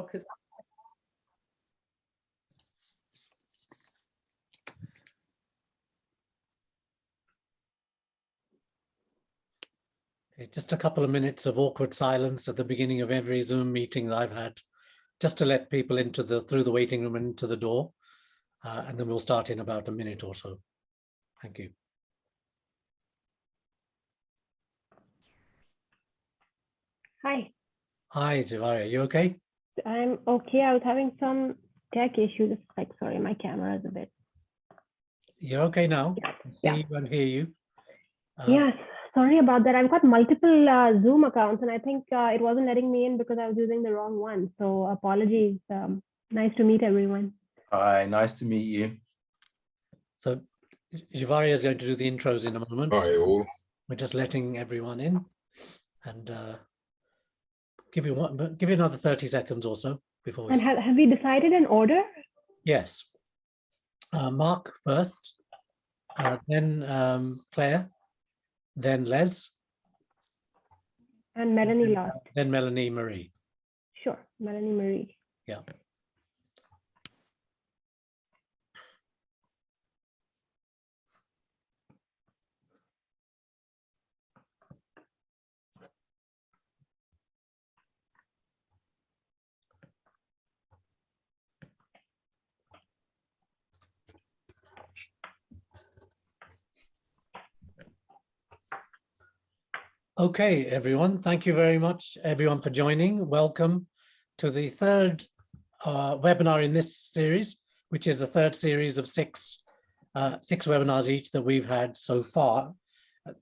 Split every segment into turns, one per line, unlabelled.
because
just a couple of minutes of awkward silence at the beginning of every Zoom meeting that I've had, just to let people through the waiting room and into the door, and then we'll start in about a minute or so. Thank you.
Hi.
Hi, Juvaria, you okay?
I'm okay. I was having some tech issues. Like, sorry, my camera is a bit.
You're okay now?
Yeah.
See you and hear you.
Yes, sorry about that. I've got multiple Zoom accounts, and I think it wasn't letting me in because I was using the wrong one. So apologies. Nice to meet everyone.
Hi, nice to meet you.
So Juvaria is going to do the intros in a moment.
Hi all.
We're just letting everyone in, and give you another 30 seconds or so before we start.
Have we decided an order?
Yes. Mark first, then Claire, then Les,
And Melanie last.
then Melanie-Marie.
Sure, Melanie-Marie.
Yeah. Okay, everyone. Thank you very much, everyone, for joining. Welcome to the third webinar in this series, which is the third series of six webinars each that we've had so far.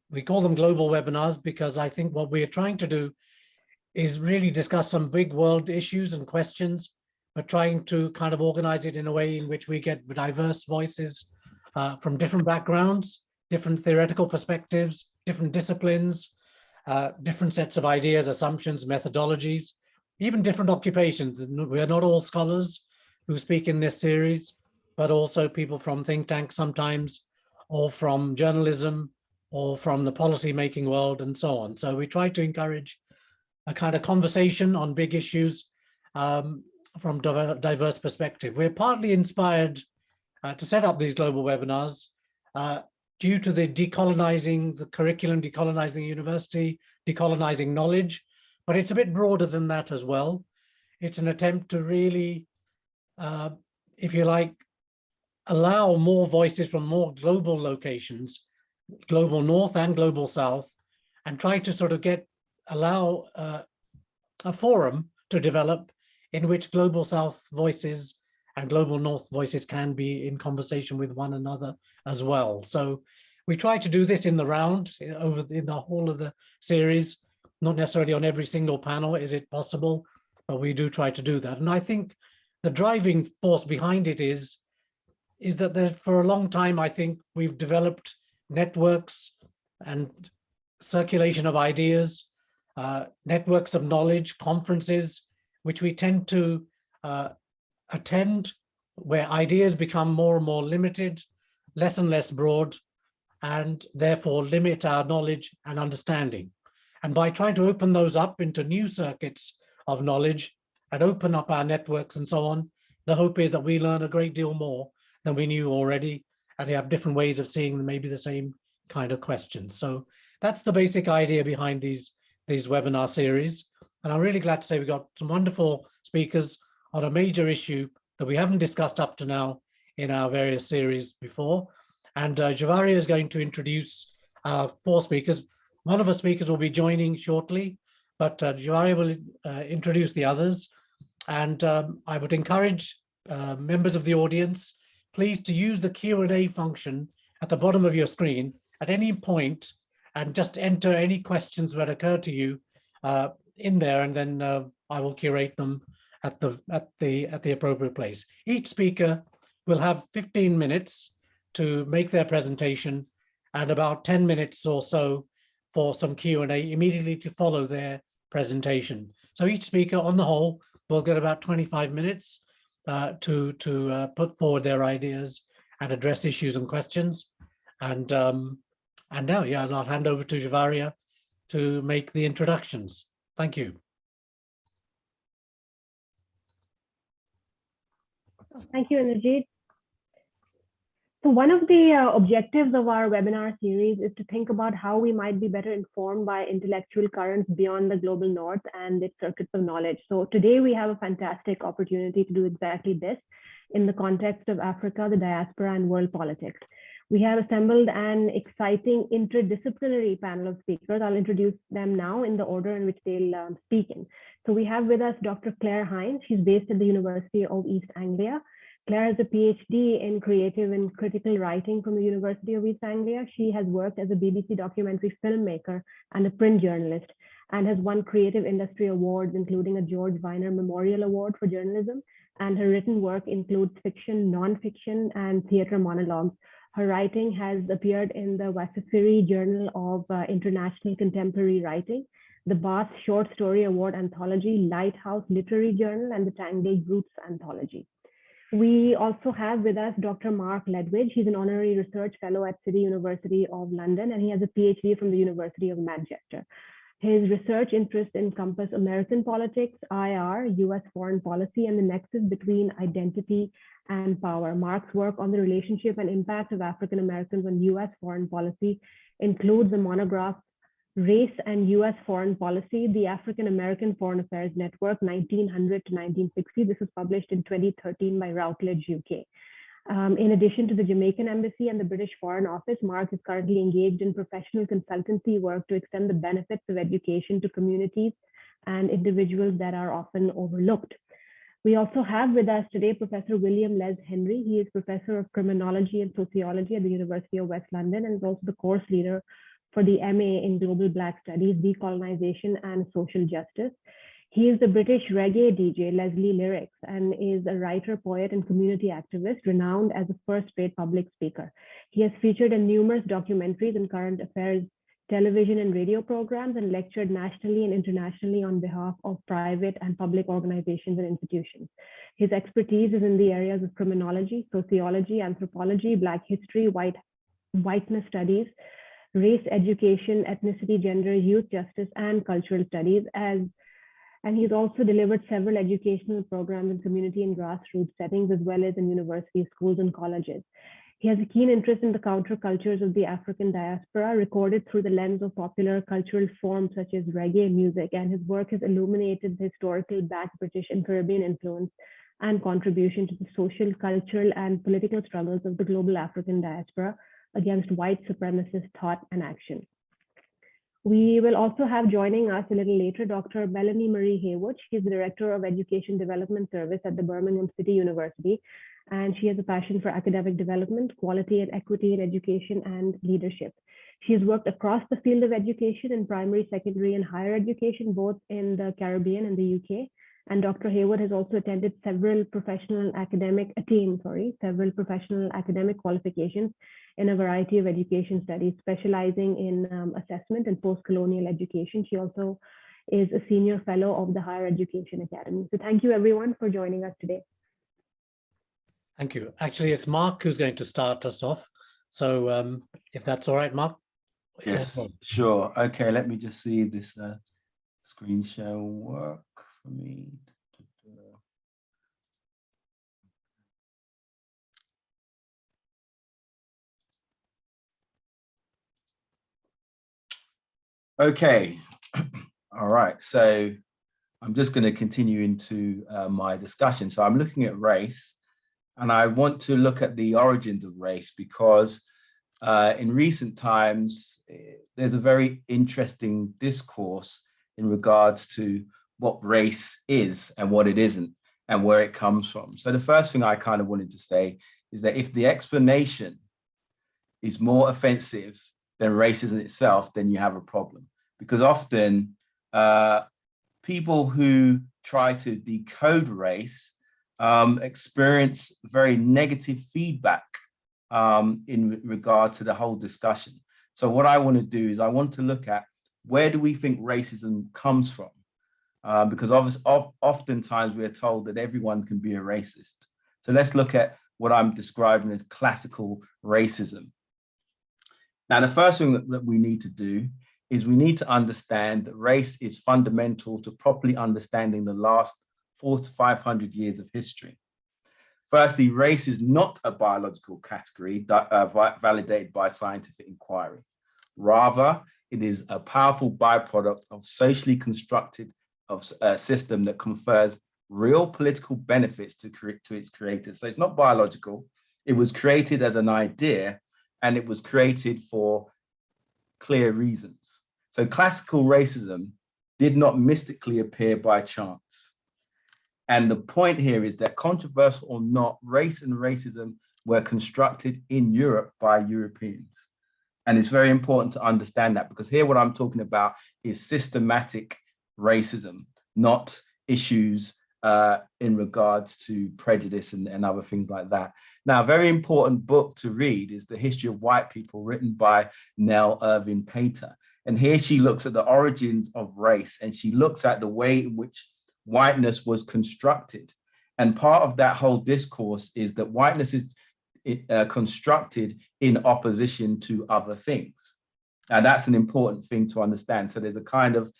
We call them global webinars because I think what we're trying to do is really discuss some big world issues and questions, but trying to kind of organize it in a way in which we get diverse voices from different backgrounds, different theoretical perspectives, different disciplines, different sets of ideas, assumptions, methodologies, even different occupations. We are not all scholars who speak in this series, but also people from think tanks sometimes, or from journalism, or from the policy-making world, and so on. So we try to encourage a kind of conversation on big issues from diverse perspective. We're partly inspired to set up these global webinars due to the decolonizing the curriculum, decolonizing the university, decolonizing knowledge, but it's a bit broader than that as well. It's an attempt to really, if you like, allow more voices from more global locations, global north and global south, and try to sort of allow a forum to develop in which global south voices and global north voices can be in conversation with one another as well. So we try to do this in the round in the whole of the series, not necessarily on every single panel is it possible, but we do try to do that. And I think the driving force behind it is that for a long time, I think we've developed networks and circulation of ideas, networks of knowledge, conferences, which we tend to attend, where ideas become more and more limited, less and less broad, and therefore limit our knowledge and understanding. And by trying to open those up into new circuits of knowledge and open up our networks and so on, the hope is that we learn a great deal more than we knew already, and we have different ways of seeing maybe the same kind of questions. So that's the basic idea behind these webinar series. And I'm really glad to say we've got some wonderful speakers on a major issue that we haven't discussed up to now in our various series before. And Juvaria is going to introduce our four speakers. One of the speakers will be joining shortly, but Juvaria will introduce the others. And I would encourage members of the audience, please, to use the Q&A function at the bottom of your screen at any point and just enter any questions that occur to you in there, and then I will curate them at the appropriate place. Each speaker will have 15 minutes to make their presentation and about 10 minutes or so for some Q&A immediately to follow their presentation. So each speaker on the whole will get about 25 minutes to put forward their ideas and address issues and questions. And now, yeah, I'll hand over to Juvaria to make the introductions. Thank you.
Thank you, Inderjeet. So one of the objectives of our webinar series is to think about how we might be better informed by intellectual currents beyond the global north and its circuits of knowledge. So today we have a fantastic opportunity to do exactly this in the context of Africa, the diaspora, and world politics. We have assembled an exciting interdisciplinary panel of speakers. I'll introduce them now in the order in which they'll speak in. So we have with us Dr. Claire Hynes. She's based at the University of East Anglia. Claire has a PhD in creative and critical writing from the University of East Anglia. She has worked as a BBC documentary filmmaker and a print journalist, and has won creative industry awards, including a George Weiner Memorial Award for journalism. And her written work includes fiction, non-fiction, and theater monologues. Her writing has appeared in the Wasafiri Journal of International Contemporary Writing, the Bath Short Story Award Anthology, Lighthouse Literary Journal, and the Tangled Roots Anthology. We also have with us Dr. Mark Ledwidge. He's an honorary research fellow at City University of London, and he has a PhD from the University of Manchester. His research interests encompass American politics, IR, US foreign policy, and the nexus between identity and power. Mark's work on the relationship and impact of African Americans on US foreign policy includes a monograph, Race and US Foreign Policy, the African American Foreign Affairs Network, 1900 to 1960. This was published in 2013 by Routledge, UK. In addition to the Jamaican Embassy and the British Foreign Office, Mark is currently engaged in professional consultancy work to extend the benefits of education to communities and individuals that are often overlooked. We also have with us today Professor William Les Henry. He is Professor of Criminology and Sociology at the University of West London, and is also the course leader for the MA in Global Black Studies, Decolonisation and Social Justice. He is the British reggae DJ, Leslie Lyrics, and is a writer, poet, and community activist, renowned as a first-rate public speaker. He has featured in numerous documentaries and current affairs, television and radio programs, and lectured nationally and internationally on behalf of private and public organizations and institutions. His expertise is in the areas of criminology, sociology, anthropology, Black history, whiteness studies, race education, ethnicity, gender, youth justice, and cultural studies. And he's also delivered several educational programs in community and grassroots settings, as well as in university, schools, and colleges. He has a keen interest in the countercultures of the African diaspora, recorded through the lens of popular cultural forms such as reggae music, and his work has illuminated the historical Black, British, and Caribbean influence and contribution to the social, cultural, and political struggles of the global African diaspora against white supremacist thought and action. We will also have joining us a little later Dr. Melanie-Marie Haywood. She is the Director of Education Development Service at the Birmingham City University, and she has a passion for academic development, quality and equity in education, and leadership. She has worked across the field of education in primary, secondary, and higher education, both in the Caribbean and the UK. And Dr. Haywood has also attended several professional academic qualifications in a variety of education studies, specializing in assessment and post-colonial education. She also is a senior fellow of the Higher Education Academy. So thank you everyone for joining us today.
Thank you. Actually, it's Mark who's going to start us off. So if that's all right, Mark.
Yes, sure. Okay, let me just see if this screen share will work for me. Okay, all right, so I'm just going to continue into my discussion. So I'm looking at race, and I want to look at the origins of race because in recent times, there's a very interesting discourse in regards to what race is and what it isn't and where it comes from. So the first thing I kind of wanted to say is that if the explanation is more offensive than racism itself, then you have a problem. Because often people who try to decode race experience very negative feedback in regard to the whole discussion. So what I want to do is I want to look at where do we think racism comes from? Because oftentimes we're told that everyone can be a racist. So let's look at what I'm describing as classical racism. Now, the first thing that we need to do is we need to understand that race is fundamental to properly understanding the last 400 to 500 years of history. Firstly, race is not a biological category validated by scientific inquiry. Rather, it is a powerful byproduct of socially constructed a system that confers real political benefits to its creators. So it's not biological. It was created as an idea, and it was created for clear reasons. So classical racism did not mystically appear by chance. And the point here is that, controversial or not, race and racism were constructed in Europe by Europeans. And it's very important to understand that, because here what I'm talking about is systematic racism, not issues in regards to prejudice and other things like that. Now, a very important book to read is The History of White People, written by Nell Irving Painter. And here she looks at the origins of race, and she looks at the way in which whiteness was constructed. And part of that whole discourse is that whiteness is constructed in opposition to other things. Now, that's an important thing to understand. So there's a kind of,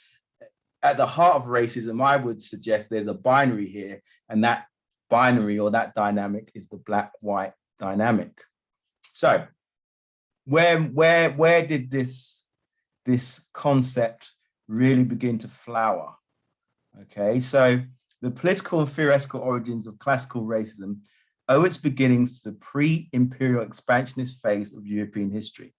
at the heart of racism, I would suggest there's a binary here, and that binary or that dynamic is the black-white dynamic. So where did this concept really begin to flower? Okay, so the political and theoretical origins of classical racism owe its beginnings to the pre-imperial expansionist phase of European history.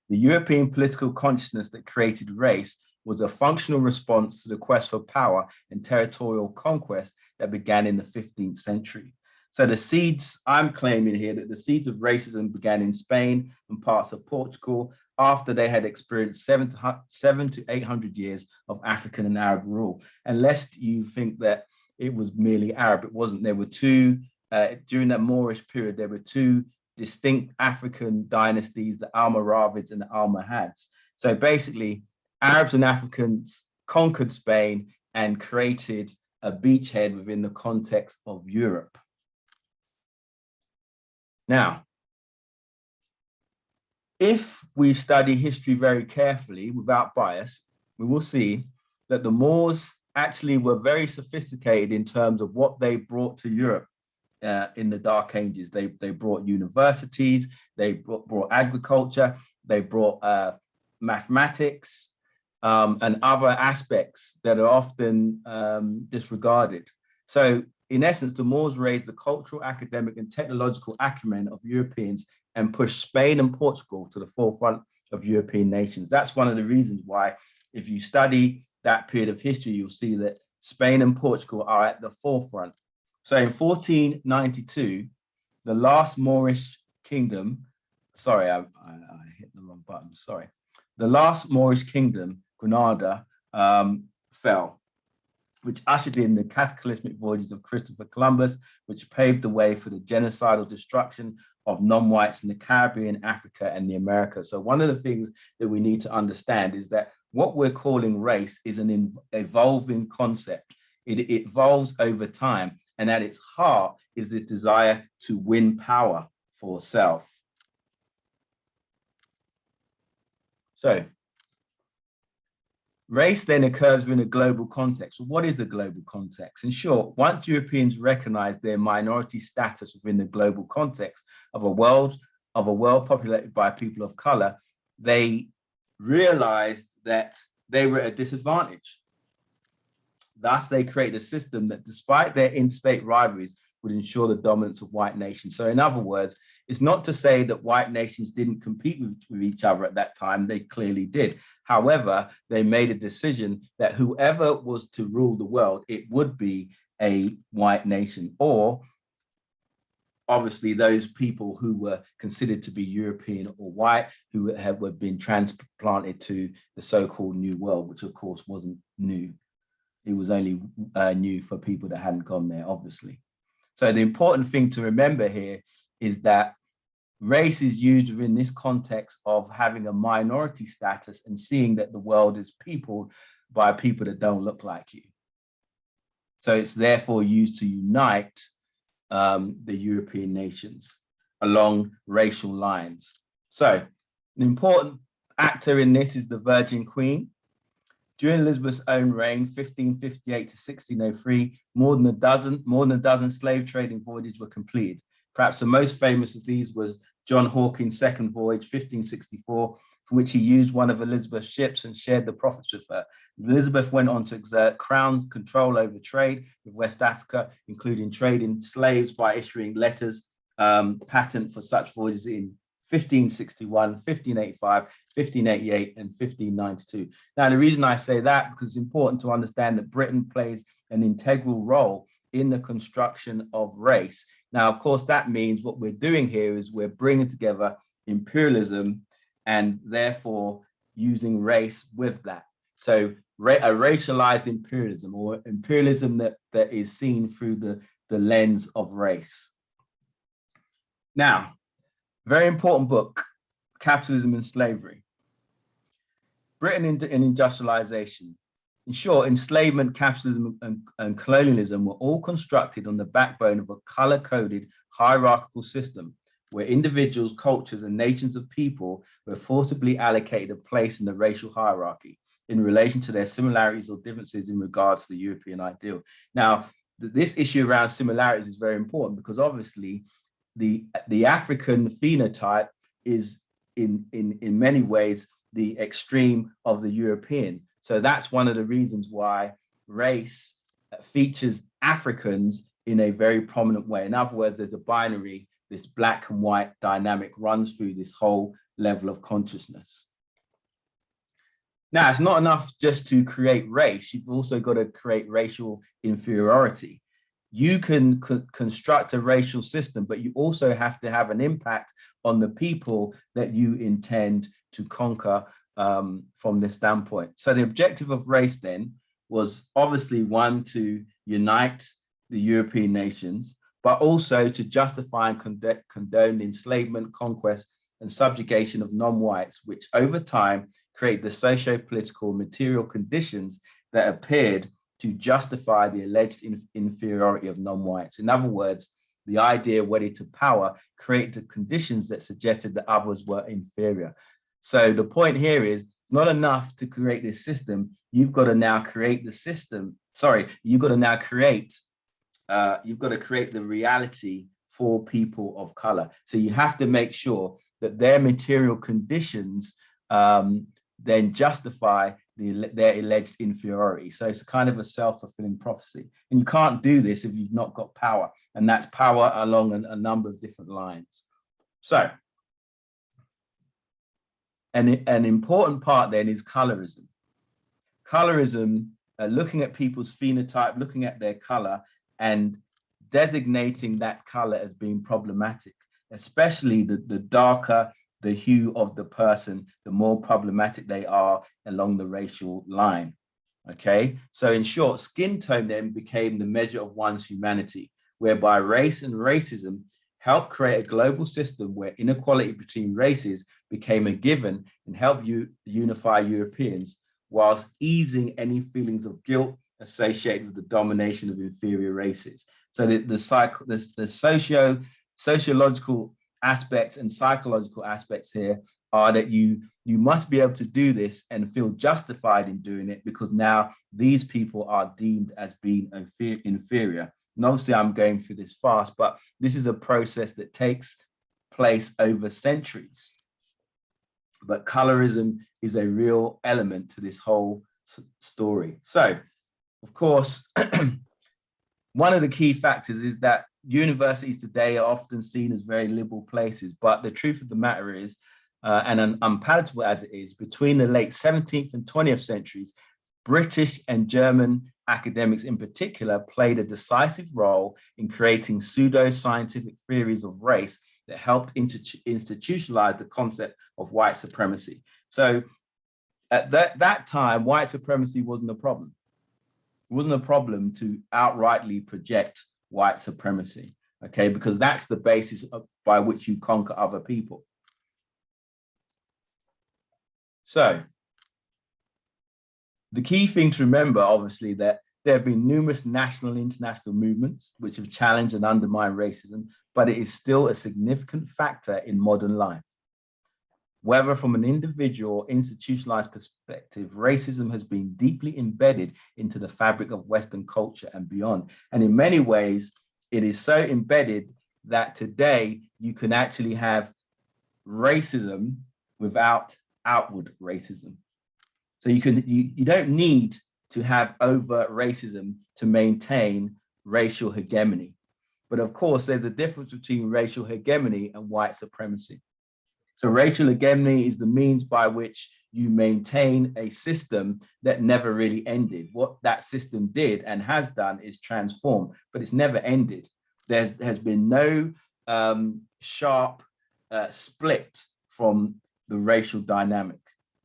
The European political consciousness that created race was a functional response to the quest for power and territorial conquest that began in the 15th century. So the seeds, I'm claiming here that the seeds of racism began in Spain and parts of Portugal after they had experienced 700 to 800 years of African and Arab rule. And lest you think that it was merely Arab, it wasn't. There were two, during that Moorish period, there were two distinct African dynasties, the Almoravids and the Almohads. So basically, Arabs and Africans conquered Spain and created a beachhead within the context of Europe. Now, if we study history very carefully without bias, we will see that the Moors actually were very sophisticated in terms of what they brought to Europe in the Dark Ages. They brought universities, they brought agriculture, they brought mathematics, and other aspects that are often disregarded. So in essence, the Moors raised the cultural, academic, and technological acumen of Europeans and pushed Spain and Portugal to the forefront of European nations. That's one of the reasons why, if you study that period of history, you'll see that Spain and Portugal are at the forefront. So in 1492, the last Moorish kingdom, sorry, I hit the wrong button, sorry. The last Moorish kingdom, Granada, fell, which ushered in the cataclysmic voyages of Christopher Columbus, which paved the way for the genocidal destruction of non-whites in the Caribbean, Africa, and the Americas. So one of the things that we need to understand is that what we're calling race is an evolving concept. It evolves over time, and at its heart is this desire to win power for self. So race then occurs within a global context. So what is the global context? In short, once Europeans recognized their minority status within the global context of a world populated by people of color, they realized that they were at a disadvantage. Thus, they created a system that, despite their interstate rivalries, would ensure the dominance of white nations. So in other words, it's not to say that white nations didn't compete with each other at that time. They clearly did. However, they made a decision that whoever was to rule the world, it would be a white nation, or obviously those people who were considered to be European or white, who had been transplanted to the so-called New World, which of course wasn't new. It was only new for people that hadn't gone there, obviously. So the important thing to remember here is that race is used within this context of having a minority status and seeing that the world is peopled by people that don't look like you. So it's therefore used to unite the European nations along racial lines. So an important actor in this is the Virgin Queen. During Elizabeth's own reign, 1558 to 1603, more than a dozen slave trading voyages were completed. Perhaps the most famous of these was John Hawkins' second voyage, 1564, from which he used one of Elizabeth's ships and shared the profits with her. Elizabeth went on to exert Crown's control over trade with West Africa, including trade in slaves by issuing letters patent for such voyages in 1561, 1585, 1588, and 1592. Now, the reason I say that, because it's important to understand that Britain plays an integral role in the construction of race. Now, of course, that means what we're doing here is we're bringing together imperialism and therefore using race with that. So a racialized imperialism, or imperialism that is seen through the lens of race. Now, very important book, Capitalism and Slavery. Britain in Industrialization. In short, enslavement, capitalism, and colonialism were all constructed on the backbone of a color-coded hierarchical system where individuals, cultures, and nations of people were forcibly allocated a place in the racial hierarchy in relation to their similarities or differences in regards to the European ideal. Now, this issue around similarities is very important because obviously the African phenotype is in many ways the extreme of the European. So that's one of the reasons why race features Africans in a very prominent way. In other words, there's a binary, this black and white dynamic runs through this whole level of consciousness. Now, it's not enough just to create race, you've also got to create racial inferiority. You can construct a racial system, but you also have to have an impact on the people that you intend to conquer from this standpoint. So the objective of race then was obviously one, to unite the European nations, but also to justify and condone enslavement, conquest, and subjugation of non-whites, which over time create the socio-political material conditions that appeared to justify the alleged inferiority of non-whites. In other words, the idea wedded to power created the conditions that suggested that others were inferior. So the point here is, it's not enough to create this system. You've got to now create the system. Sorry, you've got to create the reality for people of color. So you have to make sure that their material conditions then justify their alleged inferiority. So it's kind of a self-fulfilling prophecy. And you can't do this if you've not got power. And that's power along a number of different lines. So, an important part then is colorism. Colorism, looking at people's phenotype, looking at their color, and designating that color as being problematic, especially the darker the hue of the person, the more problematic they are along the racial line. Okay, so in short, skin tone then became the measure of one's humanity, whereby race and racism helped create a global system where inequality between races became a given and helped unify Europeans, whilst easing any feelings of guilt associated with the domination of inferior races. So the sociological aspects and psychological aspects here are that you must be able to do this and feel justified in doing it, because now these people are deemed as being inferior. And obviously I'm going through this fast, but this is a process that takes place over centuries. But colorism is a real element to this whole story. So, of course, one of the key factors is that universities today are often seen as very liberal places, but the truth of the matter is, and unpalatable as it is, between the late 17th and 20th centuries, British and German academics in particular played a decisive role in creating pseudo-scientific theories of race that helped institutionalize the concept of white supremacy. So at that time, white supremacy wasn't a problem. It wasn't a problem to outrightly project white supremacy, okay? Because that's the basis by which you conquer other people. So the key thing to remember, obviously, that there have been numerous national and international movements which have challenged and undermined racism, but it is still a significant factor in modern life. Whether from an individual or institutionalized perspective, racism has been deeply embedded into the fabric of Western culture and beyond. And in many ways, it is so embedded that today you can actually have racism without outward racism. So you don't need to have overt racism to maintain racial hegemony. But of course, there's a difference between racial hegemony and white supremacy. So racial hegemony is the means by which you maintain a system that never really ended. What that system did and has done is transform, but it's never ended. There has been no sharp split from the racial dynamic.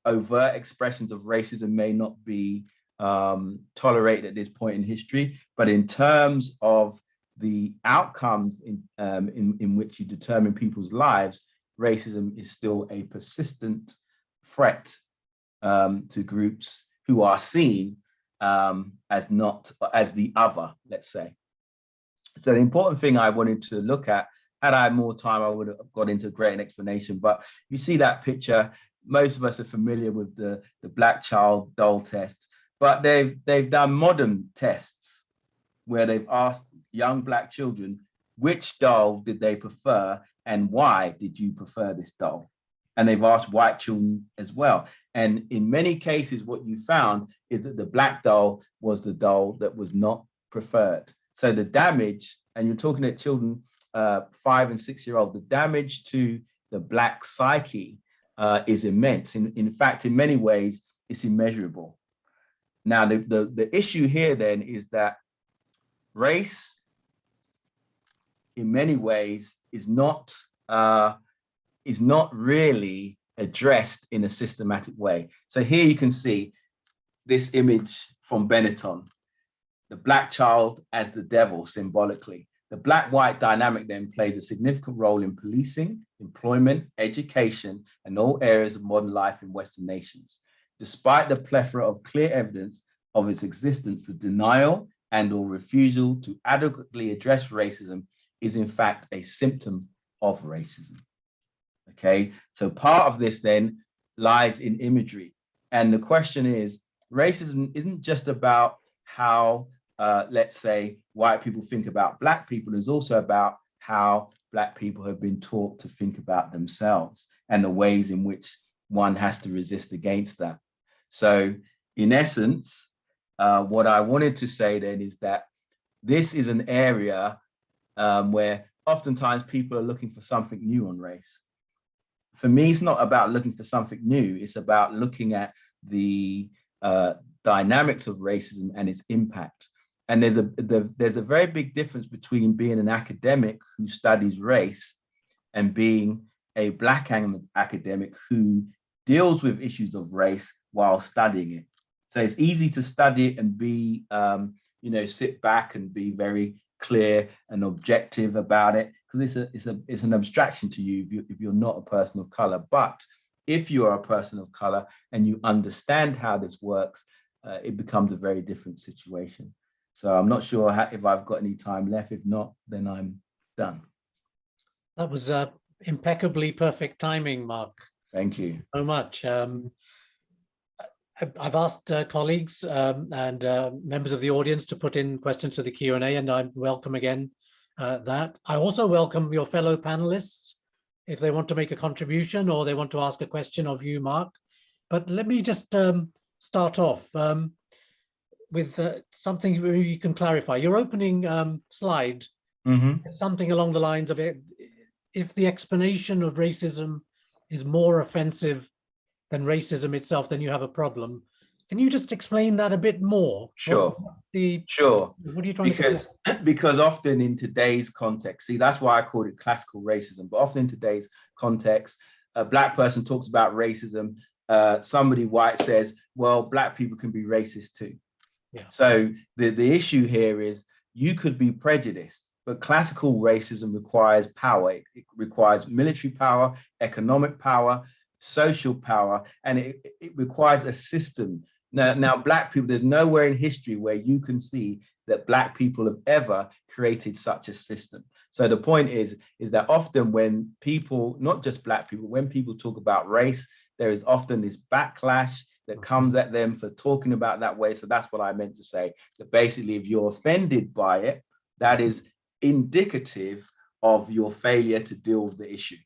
Overt expressions of racism may not be tolerated at this point in history, but in terms of the outcomes in which you determine people's lives, racism is still a persistent threat to groups who are seen as the other, let's say. So the important thing I wanted to look at, had I had more time, I would have got into a great explanation, but you see that picture, most of us are familiar with the black child doll test, but they've done modern tests where they've asked young black children, which doll did they prefer and why did you prefer this doll? And they've asked white children as well. And in many cases, what you found is that the black doll was the doll that was not preferred. So the damage, and you're talking to children 5 and 6 year old, the damage to the black psyche is immense. In fact, in many ways, it's immeasurable. Now, the issue here then is that race, in many ways, is not really addressed in a systematic way. So here you can see this image from Benetton, the black child as the devil symbolically. The black-white dynamic then plays a significant role in policing, employment, education, and all areas of modern life in Western nations. Despite the plethora of clear evidence of its existence, the denial and or refusal to adequately address racism is in fact a symptom of racism. Okay, so part of this then lies in imagery. And the question is, racism isn't just about how, let's say, white people think about black people, it's also about how black people have been taught to think about themselves and the ways in which one has to resist against that. So in essence, what I wanted to say then is that this is an area where oftentimes people are looking for something new on race. For me, it's not about looking for something new. It's about looking at the dynamics of racism and its impact. And there's a very big difference between being an academic who studies race and being a black academic who deals with issues of race while studying it. So it's easy to study it and be, sit back and be very clear and objective about it, because it's an abstraction to you if you're not a person of color. But if you are a person of color and you understand how this works, it becomes a very different situation. So I'm not sure if I've got any time left. If not, then I'm done.
That was impeccably perfect timing, Mark.
Thank you
so much. I've asked colleagues and members of the audience to put in questions to the Q&A, and I welcome again that. I also welcome your fellow panelists if they want to make a contribution or they want to ask a question of you, Mark. But let me just start off with something you can clarify. Your opening slide, something along the lines of it, if the explanation of racism is more offensive than racism itself, then you have a problem. Can you just explain that a bit more?
Sure. Sure.
What are you trying to say?
Because often in today's context, see, that's why I called it classical racism, but often in today's context, a black person talks about racism, somebody white says, well, black people can be racist too. Yeah. So the issue here is you could be prejudiced, but classical racism requires power. It requires military power, economic power, social power, and it requires a system. Now, black people, there's nowhere in history where you can see that Black people have ever created such a system. So the point is that often when people, not just Black people, when people talk about race, there is often this backlash that comes at them for talking about that way. So that's what I meant to say, that basically if you're offended by it, that is indicative of your failure to deal with the issue.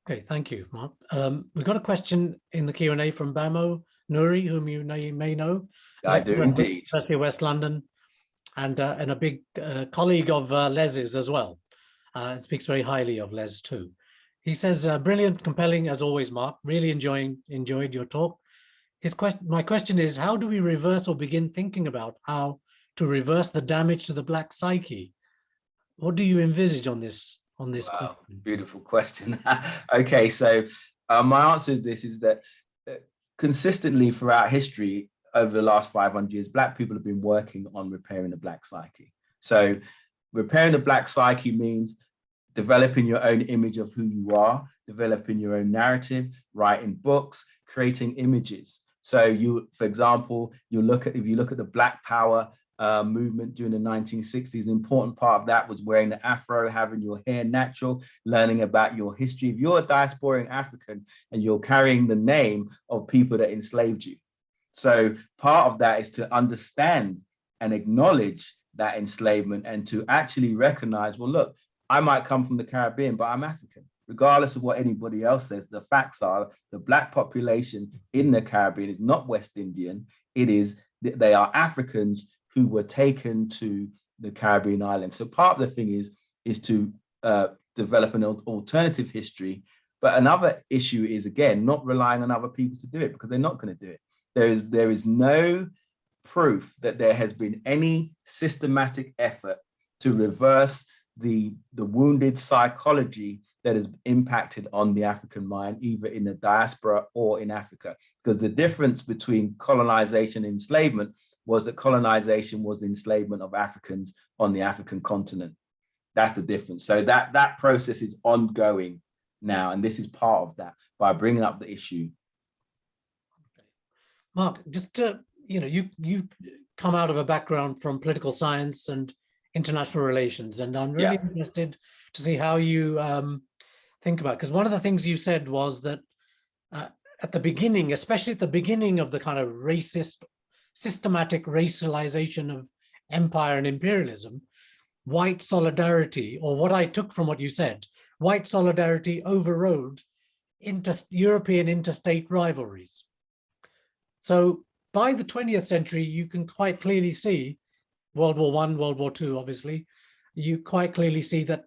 Okay, thank you, Mark. We've got a question in the Q&A from Bamo Nuri, whom you may know.
I do indeed.
University of West London, and a big colleague of Les's as well. And speaks very highly of Les too. He says, brilliant, compelling as always, Mark. Really enjoyed your talk. My question is, how do we reverse or begin thinking about how to reverse the damage to the Black psyche? What do you envisage on this? Wow, question?
Beautiful question. Okay, so my answer to this is that consistently throughout history, over the last 500 years, Black people have been working on repairing the Black psyche. So repairing the Black psyche means developing your own image of who you are, developing your own narrative, writing books, creating images. So you, for example, if you look at the Black Power movement during the 1960s, an important part of that was wearing the afro, having your hair natural, learning about your history. If you're a diasporan African and you're carrying the name of people that enslaved you. So part of that is to understand and acknowledge that enslavement and to actually recognize, well, look, I might come from the Caribbean, but I'm African. Regardless of what anybody else says, the facts are the Black population in the Caribbean is not West Indian. They are Africans who were taken to the Caribbean islands. So part of the thing is to develop an alternative history. But another issue is, again, not relying on other people to do it, because they're not going to do it. There is no proof that there has been any systematic effort to reverse the wounded psychology that has impacted on the African mind, either in the diaspora or in Africa. Because the difference between colonization and enslavement was that colonization was the enslavement of Africans on the African continent. That's the difference. So that process is ongoing now, and this is part of that by bringing up the issue.
Mark, just you come out of a background from political science and international relations, and I'm really interested to see how you think about it, because one of the things you said was that at the beginning, especially at the beginning of the kind of racist, systematic racialization of empire and imperialism, white solidarity, or what I took from what you said, white solidarity overrode European interstate rivalries. So by the 20th century, you can quite clearly see World War I, World War II, obviously, you quite clearly see that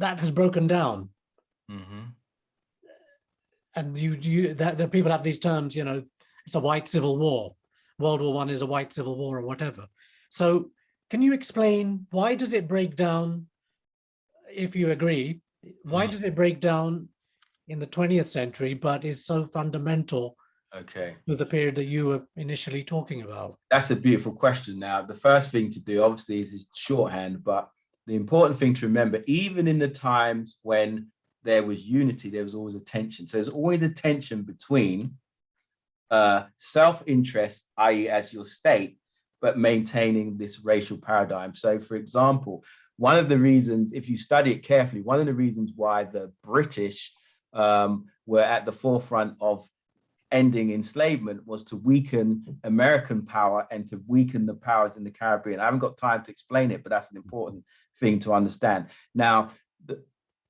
has broken down. Mm-hmm. And the people have these terms, it's a white civil war. World War I is a white civil war or whatever. So can you explain, why does it break down, if you agree, why does it break down in the 20th century, but is so fundamental to the period that you were initially talking about?
That's a beautiful question. Now, the first thing to do, obviously, is shorthand, but the important thing to remember, even in the times when there was unity, there was always a tension. So there's always a tension between self-interest, i.e. as your state, but maintaining this racial paradigm. So for example, one of the reasons, if you study it carefully, one of the reasons why the British were at the forefront of ending enslavement was to weaken American power and to weaken the powers in the Caribbean. I haven't got time to explain it, but that's an important thing to understand. Now,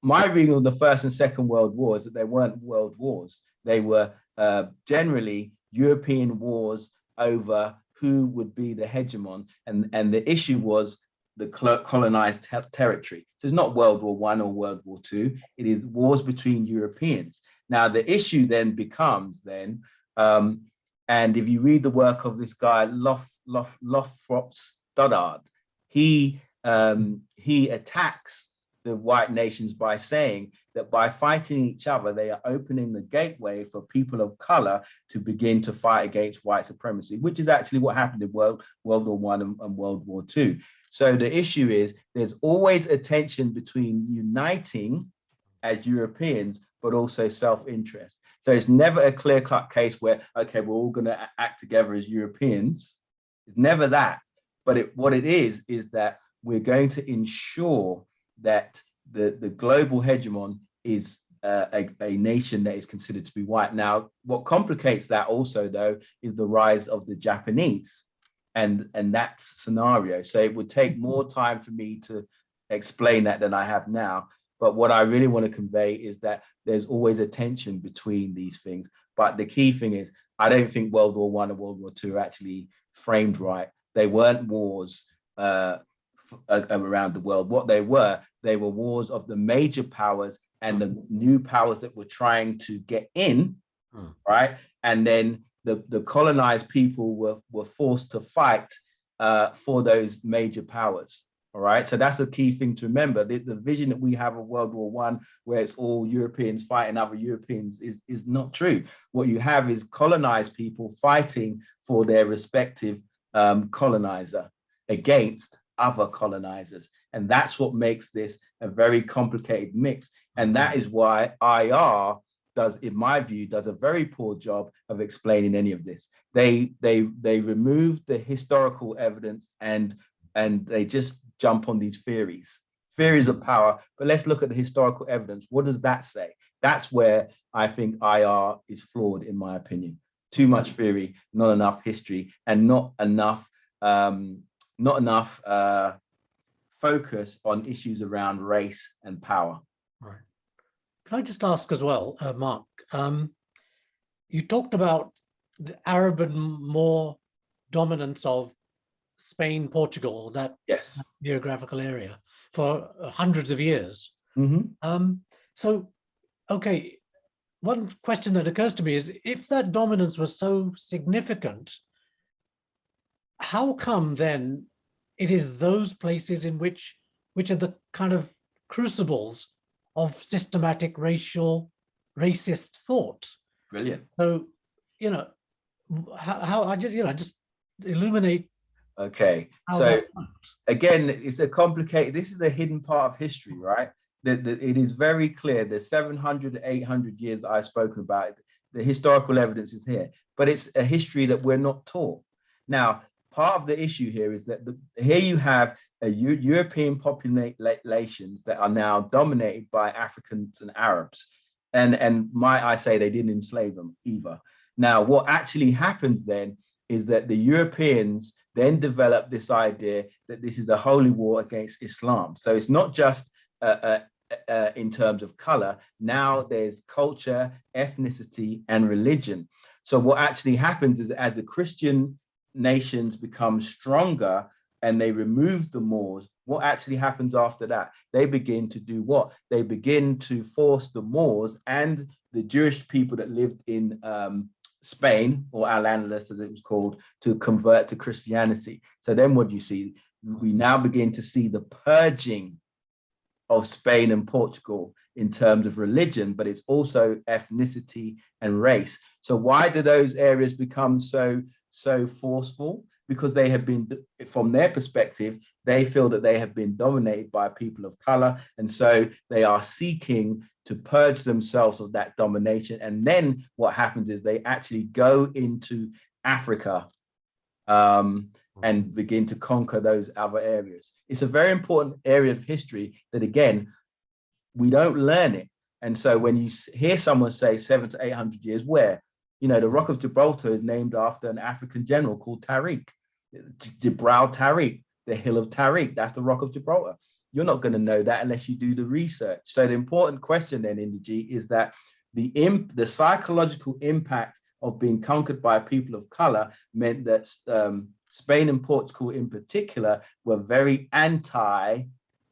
my reading of the First and Second World Wars, that they weren't world wars. They were generally European wars over who would be the hegemon. And the issue was the colonized territory. So it's not World War I or World War II. It is wars between Europeans. Now, the issue then becomes and if you read the work of this guy, Lothrop Stoddard, he attacks the white nations by saying that by fighting each other, they are opening the gateway for people of color to begin to fight against white supremacy, which is actually what happened in World War I and World War II. So the issue is there's always a tension between uniting as Europeans, but also self-interest. So it's never a clear-cut case where, okay, we're all going to act together as Europeans, It's never that. But what it is that we're going to ensure that the global hegemon is a nation that is considered to be white. Now, what complicates that also, though, is the rise of the Japanese and that scenario. So it would take more time for me to explain that than I have now. But what I really want to convey is that there's always a tension between these things. But the key thing is, I don't think World War I and World War II are actually framed right. They weren't wars around the world. What they were wars of the major powers and the new powers that were trying to get in, right? And then the colonized people were forced to fight for those major powers. All right, so that's a key thing to remember. The vision that we have of World War I, where it's all Europeans fighting other Europeans, is not true. What you have is colonized people fighting for their respective colonizer against other colonizers. And that's what makes this a very complicated mix. And that is why IR does, in my view, does a very poor job of explaining any of this. They remove the historical evidence and they just jump on these theories of power. But let's look at the historical evidence. What does that say? That's where I think IR is flawed, in my opinion. Too much theory, not enough history, and not enough focus on issues around race and power.
Right. Can I just ask as well, Mark, you talked about the Arab and Moor dominance of Spain, Portugal, that
yes,
geographical area for hundreds of years. So, okay, one question that occurs to me is, if that dominance was so significant, how come then it is those places in which are the kind of crucibles of systematic racist thought?
Brilliant.
So, how I just, just illuminate.
Okay, so again, it's a complicated, this is a hidden part of history, right? It is very clear, the 700 to 800 years that I've spoken about, the historical evidence is here, but it's a history that we're not taught. Now, part of the issue here is that here you have European populations that are now dominated by Africans and Arabs. And might I say, they didn't enslave them either. Now, what actually happens then is that the Europeans then develop this idea that this is a holy war against Islam. So it's not just in terms of color. Now there's culture, ethnicity, and religion. So what actually happens is, as the Christian nations become stronger and they remove the Moors, what actually happens after that? They begin to do what? They begin to force the Moors and the Jewish people that lived in Spain, or Al-Andalus as it was called, to convert to Christianity. So then what do you see? We now begin to see the purging of Spain and Portugal in terms of religion, but it's also ethnicity and race. So why do those areas become so forceful? Because they have been, from their perspective, they feel that they have been dominated by people of color. And so they are seeking to purge themselves of that domination. And then what happens is they actually go into Africa and begin to conquer those other areas. It's a very important area of history that, again, we don't learn it. And so when you hear someone say 700 to 800 years, where? The Rock of Gibraltar is named after an African general called Tariq. Tariq, the Hill of Tariq, that's the Rock of Gibraltar. You're not going to know that unless you do the research. So the important question then, Inderjeet, is that the psychological impact of being conquered by people of color meant that Spain and Portugal in particular were very anti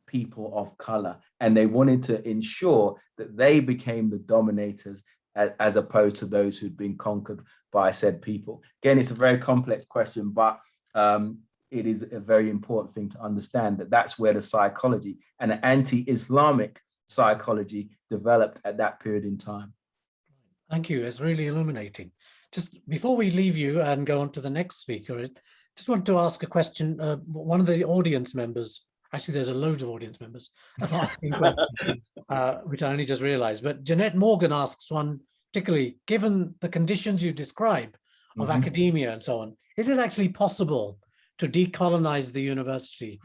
people of color, and they wanted to ensure that they became the dominators as opposed to those who'd been conquered by said people. Again, it's a very complex question, but it is a very important thing to understand that that's where the psychology and the anti-Islamic psychology developed at that period in time.
Thank you. It's really illuminating. Just before we leave you and go on to the next speaker, I just want to ask a question. One of the audience members, actually there's a load of audience members asking questions, which I only just realized, but Jeanette Morgan asks one particularly, given the conditions you describe of academia and so on, is it actually possible to decolonize the university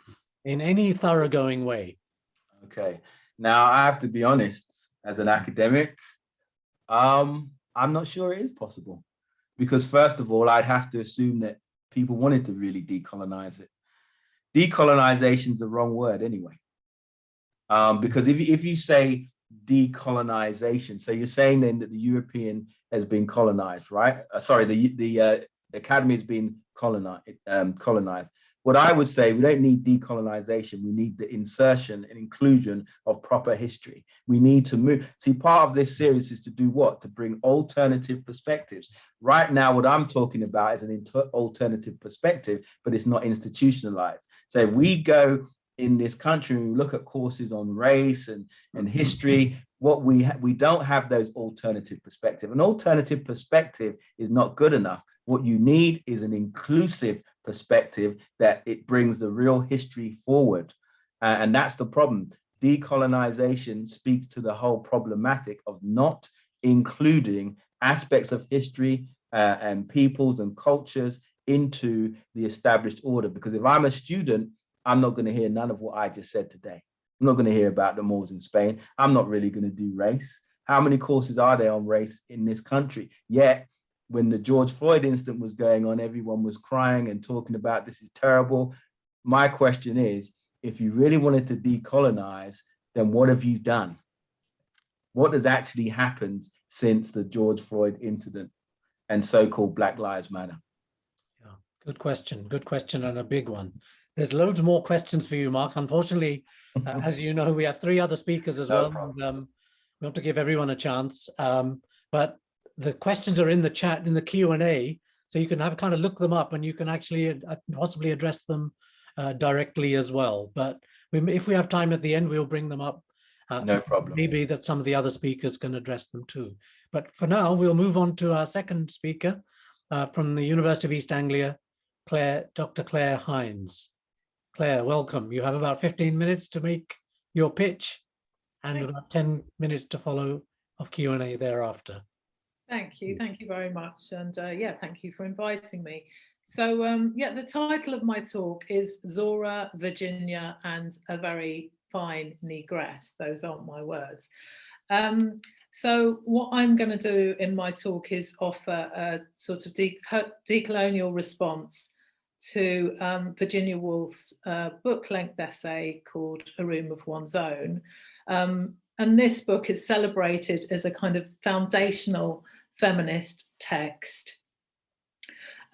in any thoroughgoing way?
Okay, now I have to be honest, as an academic, I'm not sure it is possible, because first of all, I'd have to assume that people wanted to really decolonize it. Decolonization is the wrong word anyway, because if you say decolonization, so you're saying then that the European has been colonized, right? Sorry, the academy has been colonized. What I would say, we don't need decolonization. We need the insertion and inclusion of proper history. We need to move. See, part of this series is to do what? To bring alternative perspectives. Right now, what I'm talking about is an alternative perspective, but it's not institutionalized. So if we go in this country and we look at courses on race and history, what we don't have those alternative perspectives. An alternative perspective is not good enough. What you need is an inclusive perspective that it brings the real history forward. And that's the problem. Decolonization speaks to the whole problematic of not including aspects of history and peoples and cultures into the established order. Because if I'm a student, I'm not going to hear none of what I just said today. I'm not going to hear about the Moors in Spain. I'm not really going to do race. How many courses are there on race in this country? Yet, when the George Floyd incident was going on, everyone was crying and talking about this is terrible. My question is, if you really wanted to decolonize, then what have you done? What has actually happened since the George Floyd incident and so-called Black Lives Matter?
Yeah, good question, and a big one. There's loads more questions for you, Mark. Unfortunately, as you know, we have 3 other speakers as well. And, we have to give everyone a chance. But the questions are in the chat, in the Q&A, so you can have kind of look them up and you can actually possibly address them directly as well. But if we have time at the end, we'll bring them up.
No problem.
Maybe that some of the other speakers can address them too. But for now, we'll move on to our second speaker from the University of East Anglia, Dr. Claire Hynes. Claire, welcome. You have about 15 minutes to make your pitch and about 10 minutes to follow of Q&A thereafter.
Thank you very much, and yeah, thank you for inviting me. So yeah, the title of my talk is Zora, Virginia, and a Very Fine Negress. Those aren't my words. So what I'm going to do in my talk is offer a sort of decolonial response to Virginia Woolf's book-length essay called A Room of One's Own. And this book is celebrated as a kind of foundational feminist text.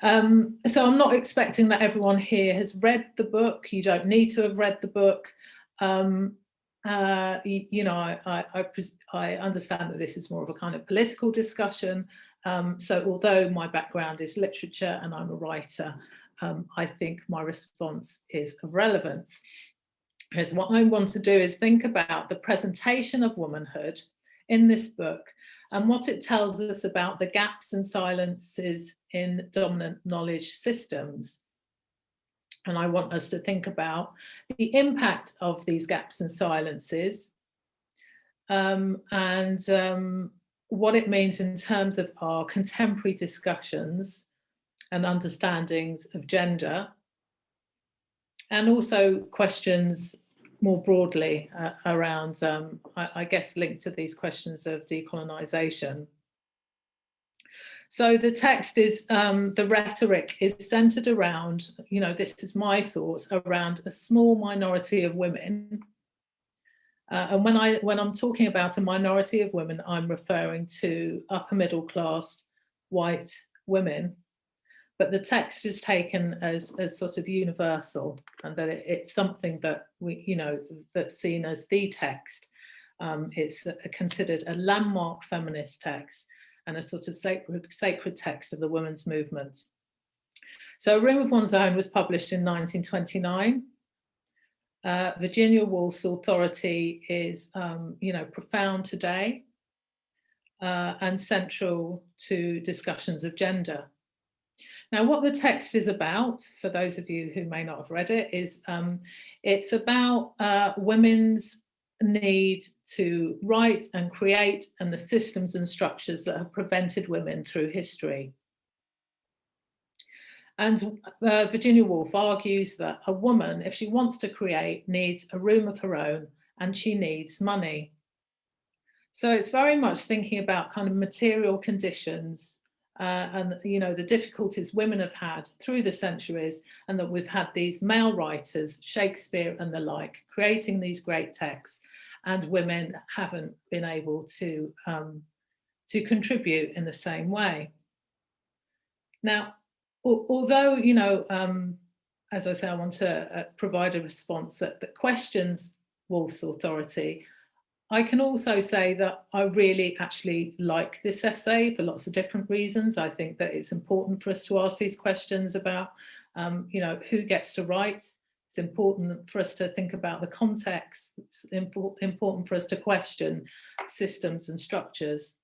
So I'm not expecting that everyone here has read the book. You don't need to have read the book. You know, I understand that this is more of a kind of political discussion. So although my background is literature and I'm a writer, I think my response is of relevance. Because what I want to do is think about the presentation of womanhood in this book and what it tells us about the gaps and silences in dominant knowledge systems. And I want us to think about the impact of these gaps and silences and what it means in terms of our contemporary discussions and understandings of gender, and also questions more broadly around, I guess, linked to these questions of decolonisation. So the text is, the rhetoric is centred around, you know, this is my thoughts, around a small minority of women. And when I'm talking about a minority of women, I'm referring to upper middle class white women. But the text is taken as sort of universal, and that it's something that we, you know, that's seen as the text. It's considered a landmark feminist text and a sort of sacred text of the women's movement. So A Room of One's Own was published in 1929. Virginia Woolf's authority is, you know, profound today and central to discussions of gender. Now, what the text is about, for those of you who may not have read it, is it's about women's need to write and create and the systems and structures that have prevented women through history. And Virginia Woolf argues that a woman, if she wants to create, needs a room of her own, and she needs money. So it's very much thinking about kind of material conditions and, you know, the difficulties women have had through the centuries, and that we've had these male writers, Shakespeare and the like, creating these great texts, and women haven't been able to contribute in the same way. Now, although, you know, as I say, I want to provide a response that questions Woolf's authority, I can also say that I really actually like this essay for lots of different reasons. I think that it's important for us to ask these questions about, you know, who gets to write. It's important for us to think about the context. It's important for us to question systems and structures.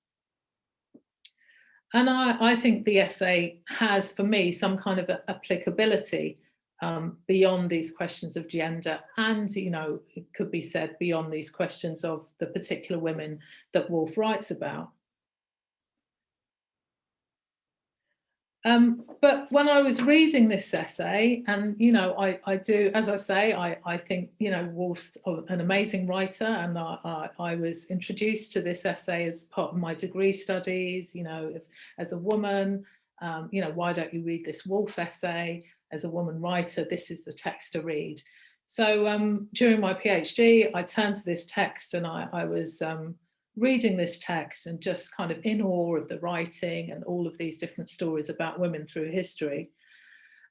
And I think the essay has, for me, some kind of applicability beyond these questions of gender, and, you know, it could be said beyond these questions of the particular women that Woolf writes about. But when I was reading this essay, and, you know, I do, as I say, I think, you know, Woolf's an amazing writer, and I was introduced to this essay as part of my degree studies, you know, as a woman, you know, why don't you read this Woolf essay? As a woman writer, this is the text to read. So during my PhD, I turned to this text, and I was reading this text and just kind of in awe of the writing and all of these different stories about women through history.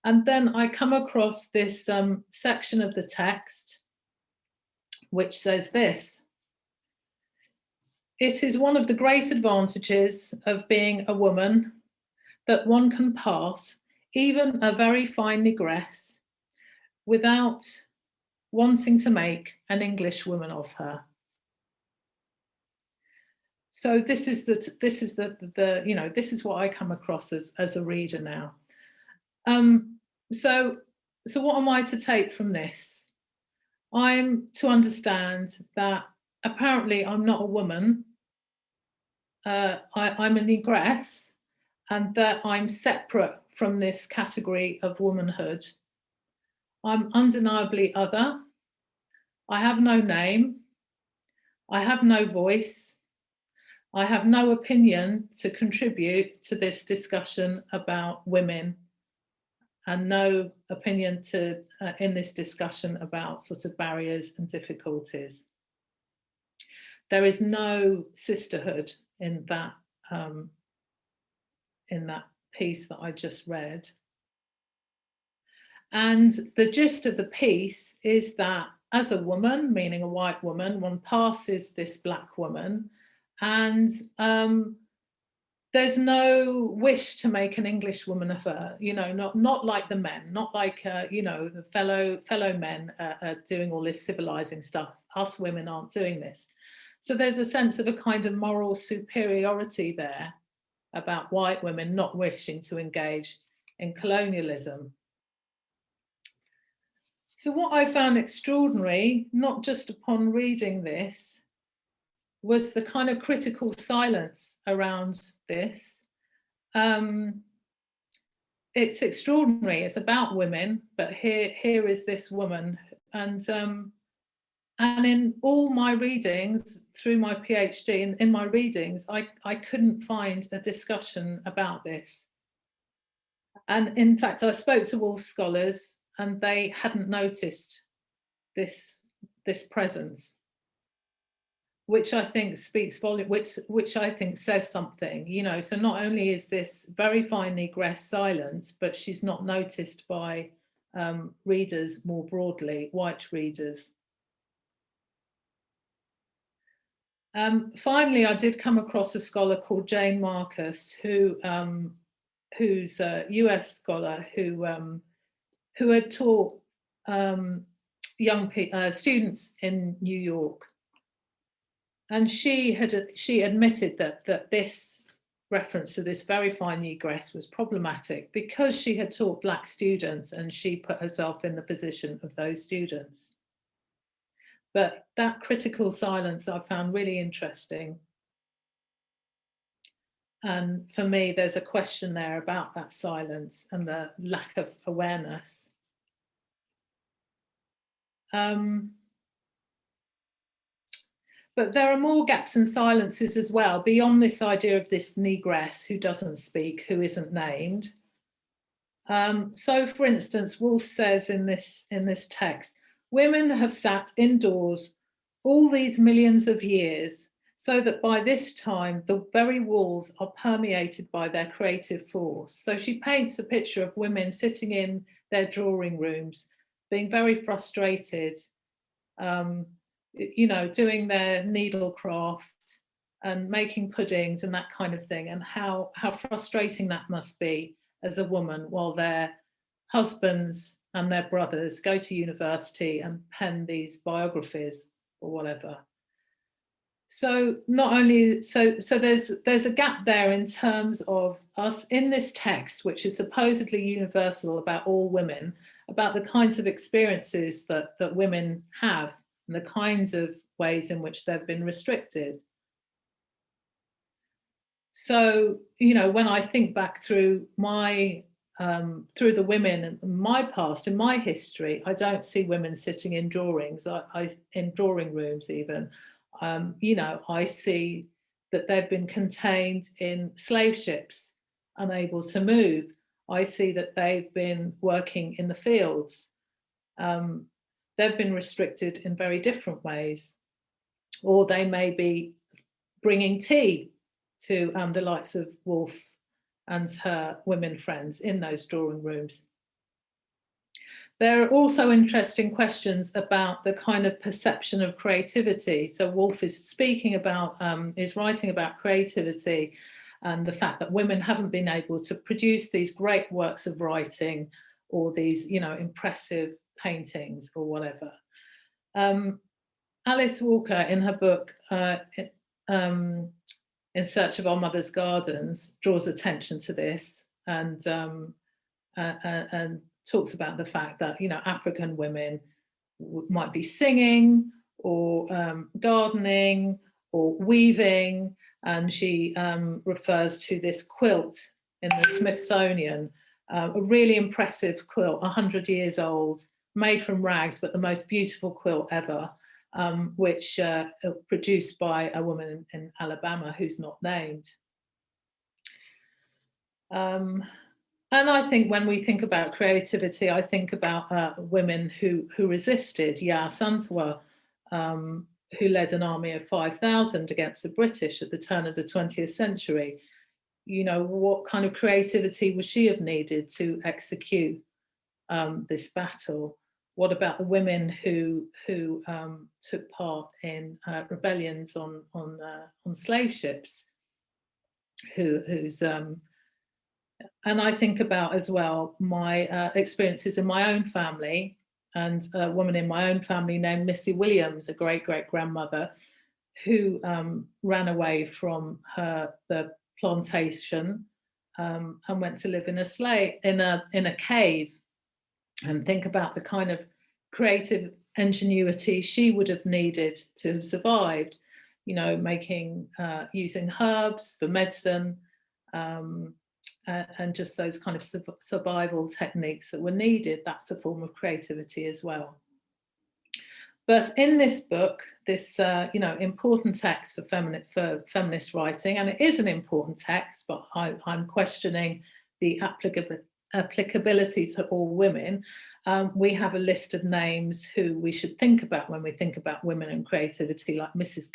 And then I come across this section of the text which says this: "It is one of the great advantages of being a woman that one can pass even a very fine negress without wanting to make an Englishwoman of her." So this is the you know, this is what I come across as a reader now. So what am I to take from this? I'm to understand that apparently I'm not a woman. I'm a negress, and that I'm separate from this category of womanhood. I'm undeniably other. I have no name. I have no voice. I have no opinion to contribute to this discussion about women, and no opinion to in this discussion about sort of barriers and difficulties. There is no sisterhood in that piece that I just read. And the gist of the piece is that as a woman, meaning a white woman, one passes this black woman, and there's no wish to make an Englishwoman of her, you know, not like the men, not like, you know, the fellow men are doing all this civilizing stuff. Us women aren't doing this. So there's a sense of a kind of moral superiority there about white women not wishing to engage in colonialism. So what I found extraordinary, not just upon reading this, was the kind of critical silence around this. It's extraordinary. It's about women, but here is this woman, and in all my readings through my PhD, in my readings, I couldn't find a discussion about this. And in fact, I spoke to Woolf scholars, and they hadn't noticed this presence, which I think speaks volume, which I think says something, you know. So not only is this very fine negress silent, but she's not noticed by readers more broadly, white readers. Finally, I did come across a scholar called Jane Marcus, who's a US scholar who had taught young students in New York. And she admitted that this reference to this very fine negress was problematic because she had taught black students, and she put herself in the position of those students. But that critical silence I found really interesting. And for me, there's a question there about that silence and the lack of awareness. But there are more gaps and silences as well, beyond this idea of this negress who doesn't speak, who isn't named. So, for instance, Woolf says in this text, women have sat indoors all these millions of years, so that by this time the very walls are permeated by their creative force. So she paints a picture of women sitting in their drawing rooms, being very frustrated, you know, doing their needlecraft and making puddings and that kind of thing, and how frustrating that must be as a woman while their husbands and their brothers go to university and pen these biographies or whatever. So not only, so there's a gap there in terms of us in this text, which is supposedly universal about all women, about the kinds of experiences that women have and the kinds of ways in which they've been restricted. So, you know, when I think back through my, through the women in my past, in my history, I don't see women sitting in drawings, in drawing rooms even. You know, I see that they've been contained in slave ships, unable to move. I see that they've been working in the fields. They've been restricted in very different ways. Or they may be bringing tea to the likes of Woolf and her women friends in those drawing rooms. There are also interesting questions about the kind of perception of creativity. So Woolf is speaking about, is writing about creativity and the fact that women haven't been able to produce these great works of writing or these, you know, impressive paintings or whatever. Alice Walker, in her book, In Search of Our Mother's Gardens, draws attention to this and talks about the fact that, you know, African women might be singing or gardening or weaving, and she refers to this quilt in the Smithsonian, a really impressive quilt, 100 years old, made from rags, but the most beautiful quilt ever, which produced by a woman in Alabama who's not named. And I think when we think about creativity, I think about women who resisted. Yaa Santawa, who led an army of 5,000 against the British at the turn of the 20th century. You know, what kind of creativity would she have needed to execute this battle? What about the women who took part in rebellions on slave ships? And I think about as well my experiences in my own family, and a woman in my own family named Missy Williams, a great-great-grandmother, who ran away from the plantation and went to live in a cave. And think about the kind of creative ingenuity she would have needed to have survived, you know, using herbs for medicine, and just those kind of survival techniques that were needed. That's a form of creativity as well. But in this book, this you know, important text for feminist writing, and it is an important text, but I'm questioning the applicability to all women. We have a list of names who we should think about when we think about women and creativity, like Mrs.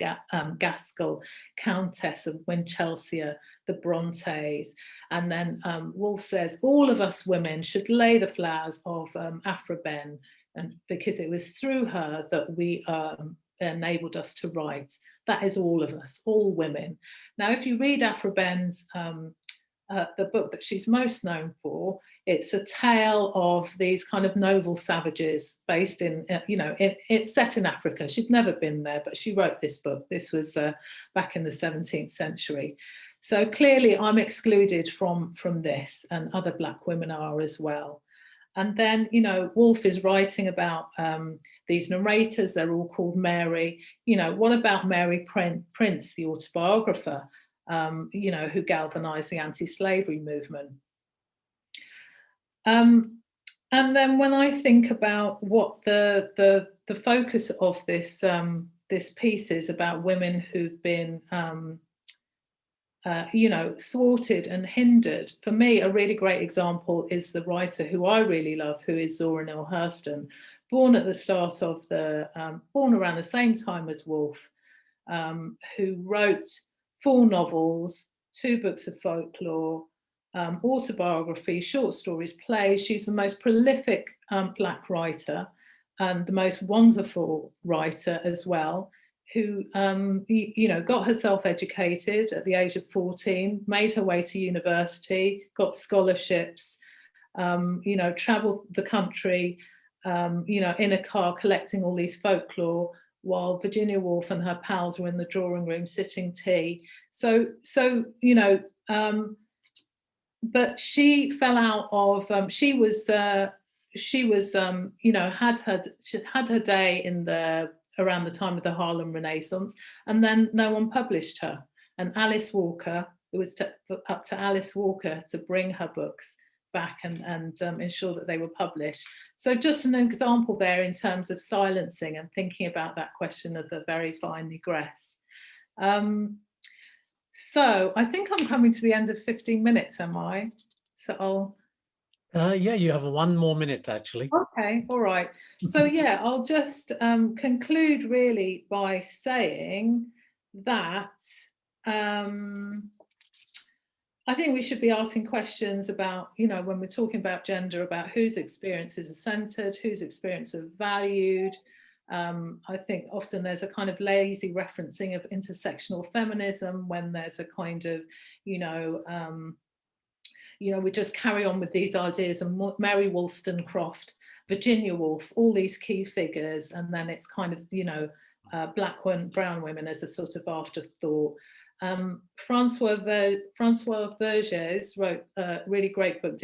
Gaskell, Countess of Winchelsea, the Brontes. And then Woolf says all of us women should lay the flowers of Aphra Behn, and because it was through her that we enabled us to write. That is all of us, all women. Now, if you read Aphra Behn's the book that she's most known for, it's a tale of these kind of noble savages based in, you know, it's set in Africa. She'd never been there, but she wrote this book. This was back in the 17th century. So clearly I'm excluded from this, and other Black women are as well. And then, you know, Woolf is writing about these narrators. They're all called Mary. You know, what about Mary Prince, the autobiographer? you know, who galvanized the anti-slavery movement. And then when I think about what the focus of this this piece is about, women who've been you know, thwarted and hindered. For me, a really great example is the writer who I really love, who is Zora Neale Hurston, born at the start of the, born around the same time as Woolf, who wrote 4 novels, 2 books of folklore, autobiography, short stories, plays. She's the most prolific Black writer and the most wonderful writer as well, who you know, got herself educated at the age of 14, made her way to university, got scholarships, you know, traveled the country, you know, in a car collecting all these folklore, while Virginia Woolf and her pals were in the drawing room sitting tea. So you know, but she fell out of, she was you know, had her day in the, around the time of the Harlem Renaissance, and then no one published her. And Alice Walker, it was up to Alice Walker to bring her books back and ensure that they were published. So just an example there in terms of silencing and thinking about that question of the very fine negress. So I think I'm coming to the end of 15 minutes, am I? So I'll...
Yeah, you have 1 more minute actually.
Okay, all right. So yeah, I'll just conclude really by saying that I think we should be asking questions about, you know, when we're talking about gender, about whose experiences are centered, whose experiences are valued. I think often there's a kind of lazy referencing of intersectional feminism when there's a kind of, you know, we just carry on with these ideas, and Mary Wollstonecraft, Virginia Woolf, all these key figures, and then it's kind of, you know, Black and brown women as a sort of afterthought. Francois Vergès wrote a really great book,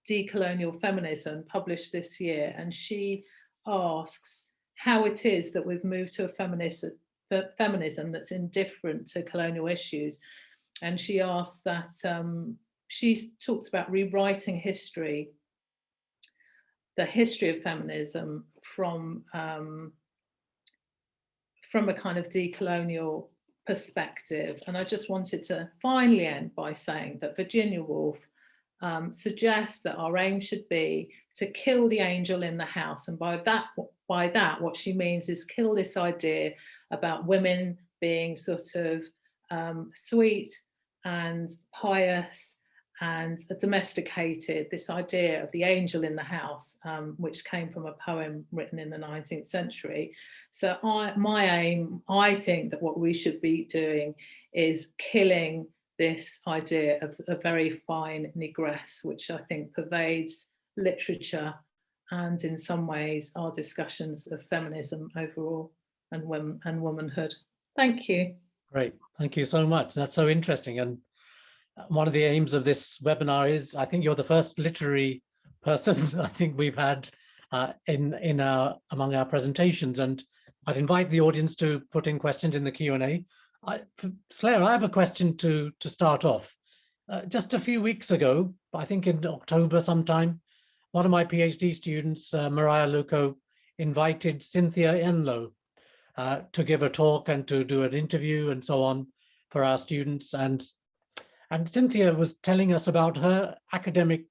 Decolonial Feminism, published this year, and she asks how it is that we've moved to a feminism that's indifferent to colonial issues. And she asks that, she talks about rewriting history, the history of feminism from a kind of decolonial perspective. And I just wanted to finally end by saying that Virginia Woolf suggests that our aim should be to kill the angel in the house. And by that, what she means is kill this idea about women being sort of sweet and pious and domesticated, this idea of the angel in the house, which came from a poem written in the 19th century. So my aim, I think that what we should be doing is killing this idea of a very fine negress, which I think pervades literature and in some ways our discussions of feminism overall and womanhood. Thank you.
Great, thank you so much. That's so interesting. And one of the aims of this webinar is, I think you're the first literary person I think we've had among our presentations, and I'd invite the audience to put in questions in the Q&A. Claire, I have a question to start off. Just a few weeks ago, I think in October sometime, one of my PhD students, Mariah Luco, invited Cynthia Enlow to give a talk and to do an interview and so on for our students. And Cynthia was telling us about her academic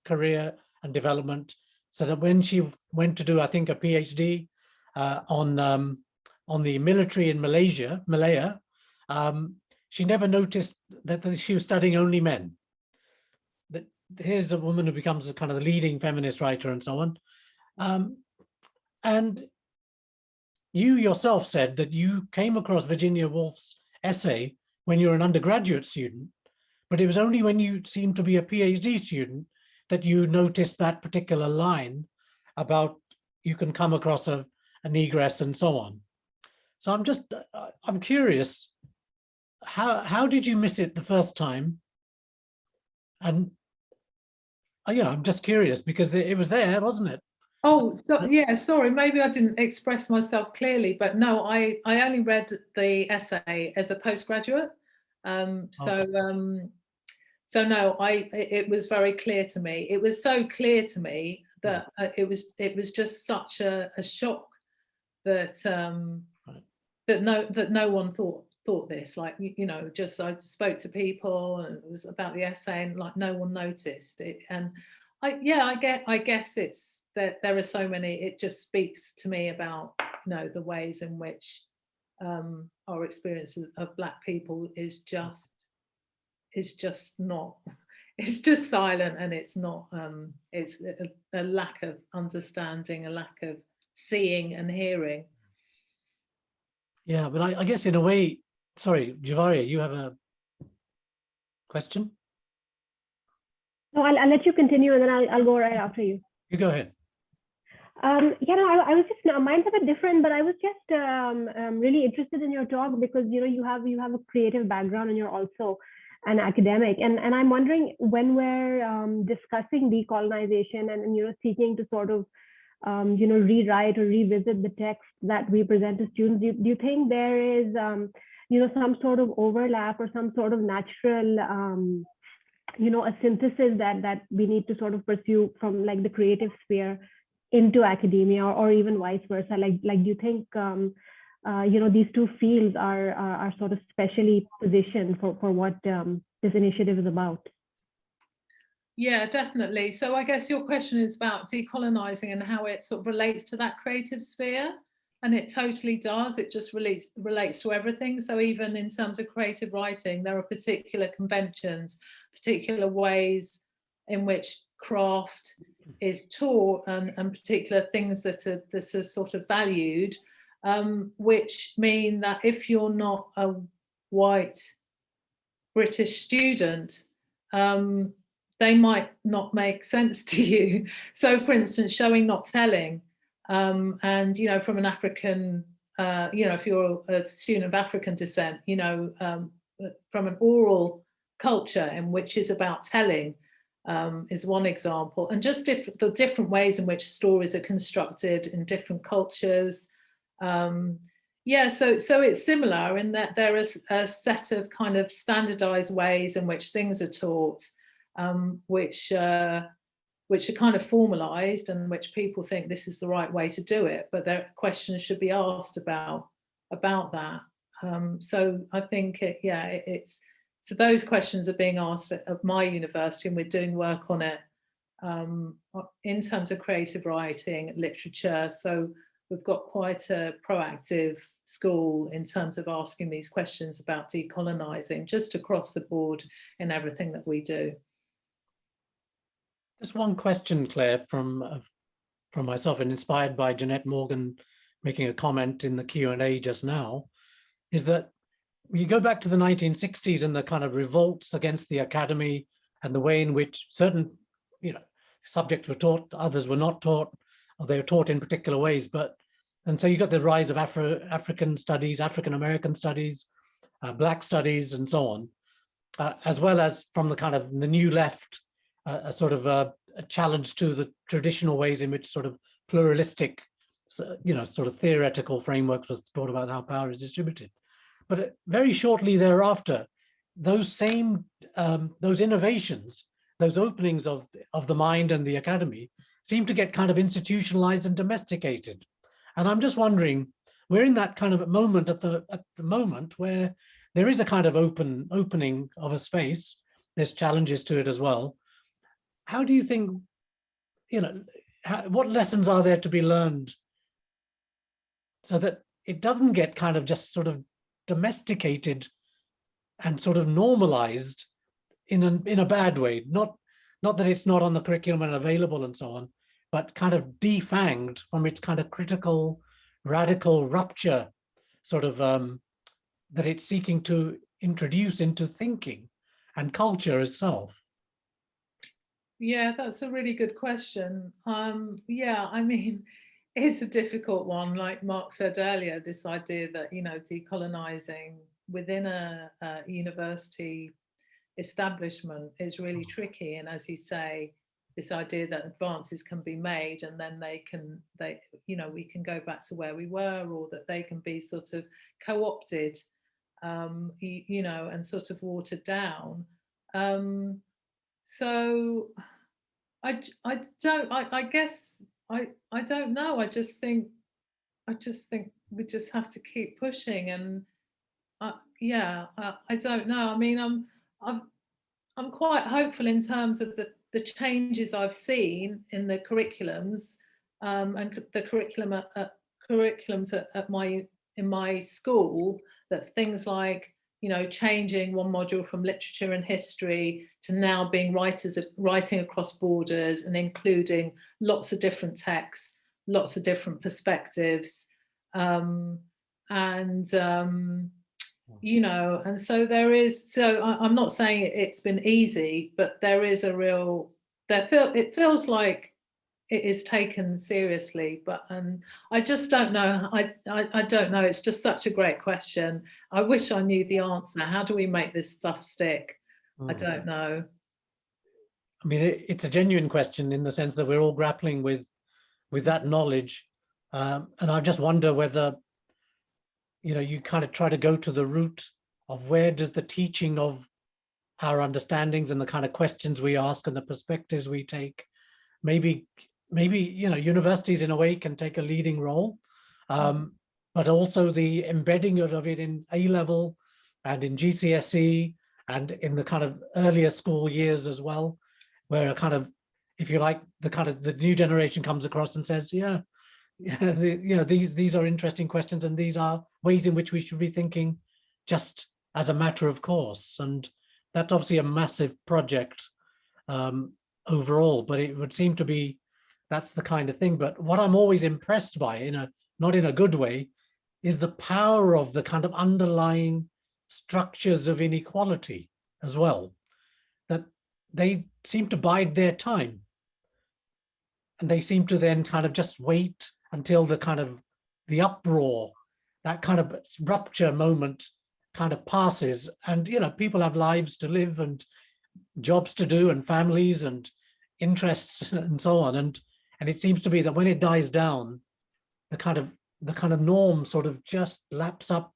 career and development, so that when she went to do, I think, a PhD on the military in Malaya, she never noticed that she was studying only men. That here's a woman who becomes a kind of the leading feminist writer and so on. And you yourself said that you came across Virginia Woolf's essay when you were an undergraduate student, but it was only when you seemed to be a PhD student that you noticed that particular line about you can come across a negress and so on. So I'm curious, how did you miss it the first time? And yeah, I'm just curious because it was there, wasn't it?
Oh, so, yeah, sorry, maybe I didn't express myself clearly, but no, I only read the essay as a postgraduate. So no, it was very clear to me. It was so clear to me that it was just such a shock that that no one thought this. Like, you know, just I spoke to people and it was about the essay and like no one noticed it. And I guess it's that there are so many. It just speaks to me about, you know, the ways in which our experience of Black people is just not. It's just silent, and it's not. It's a lack of understanding, a lack of seeing and hearing.
Yeah, but I guess in a way, sorry, Juvaria, you have a question?
No, I'll let you continue, and then I'll go right after you.
You go ahead.
Yeah, no, I was just, mine's a bit different, but I was just really interested in your talk because, you know, you have a creative background and you're also an academic. And I'm wondering, when we're discussing decolonization and, you know, seeking to sort of, you know, rewrite or revisit the text that we present to students, do you think there is, you know, some sort of overlap or some sort of natural, you know, a synthesis that we need to sort of pursue from like the creative sphere into academia, or even vice versa? Like do you think, you know, these two fields are sort of specially positioned for what this initiative is about?
Yeah, definitely. So I guess your question is about decolonizing and how it sort of relates to that creative sphere. And it totally does. It just relates to everything. So even in terms of creative writing, there are particular conventions, particular ways in which craft is taught, and particular things that are sort of valued, which mean that if you're not a white British student, they might not make sense to you. So for instance, showing not telling, and, you know, from an African, you know, if you're a student of African descent, you know, from an oral culture in which is about telling, is one example. And just the different ways in which stories are constructed in different cultures. Yeah, so it's similar in that there is a set of kind of standardized ways in which things are taught, which are kind of formalized, and which people think this is the right way to do it, but there questions should be asked about that. So I think it's so those questions are being asked at my university, and we're doing work on it in terms of creative writing, literature. So we've got quite a proactive school in terms of asking these questions about decolonizing, just across the board in everything that we do.
Just one question, Claire, from myself, and inspired by Jeanette Morgan making a comment in the Q&A just now, is that you go back to the 1960s and the kind of revolts against the academy and the way in which certain, you know, subjects were taught, others were not taught, or they were taught in particular ways. And so you got the rise of African studies, African American studies, Black studies, and so on, as well as from the kind of the new left, a sort of a challenge to the traditional ways in which sort of pluralistic, you know, sort of theoretical frameworks was taught about how power is distributed. But very shortly thereafter, those same, those innovations, those openings of the mind and the academy seem to get kind of institutionalized and domesticated. And I'm just wondering, we're in that kind of moment at the moment where there is a kind of opening of a space. There's challenges to it as well. How do you think, you know, what lessons are there to be learned so that it doesn't get kind of just sort of domesticated and sort of normalized in a bad way? Not that it's not on the curriculum and available and so on, but kind of defanged from its kind of critical, radical rupture sort of that it's seeking to introduce into thinking and culture itself.
Yeah, that's a really good question. Yeah, I mean, it's a difficult one. Like Mark said earlier, this idea that, you know, decolonizing within a university establishment is really tricky. And as you say, this idea that advances can be made and then we can go back to where we were, or that they can be sort of co-opted, and sort of watered down. So I guess I don't know. I just think we just have to keep pushing, and I don't know. I mean, I'm quite hopeful in terms of the changes I've seen in the curriculums, and the curriculums in my school, that things like, changing one module from literature and history to now being writing across borders and including lots of different texts, lots of different perspectives, and so there is. So I'm not saying it's been easy, but there is a real. It feels like it is taken seriously, and I just don't know. I don't know. It's just such a great question. I wish I knew the answer. How do we make this stuff stick? I don't know.
I mean, it's a genuine question in the sense that we're all grappling with that knowledge, and I just wonder whether, you kind of try to go to the root of where does the teaching of our understandings and the kind of questions we ask and the perspectives we take, maybe universities in a way can take a leading role, but also the embedding of it in A-level and in GCSE and in the kind of earlier school years as well, where a kind of, if you like, the new generation comes across and says, these are interesting questions, and these are ways in which we should be thinking just as a matter of course. And that's obviously a massive project overall, but it would seem to be that's the kind of thing. But what I'm always impressed by, not in a good way, is the power of the kind of underlying structures of inequality as well, that they seem to bide their time. And they seem to then kind of just wait until the uproar, that kind of rupture moment kind of passes. And, people have lives to live and jobs to do and families and interests and so on. And it seems to be that when it dies down, the kind of norm sort of just laps up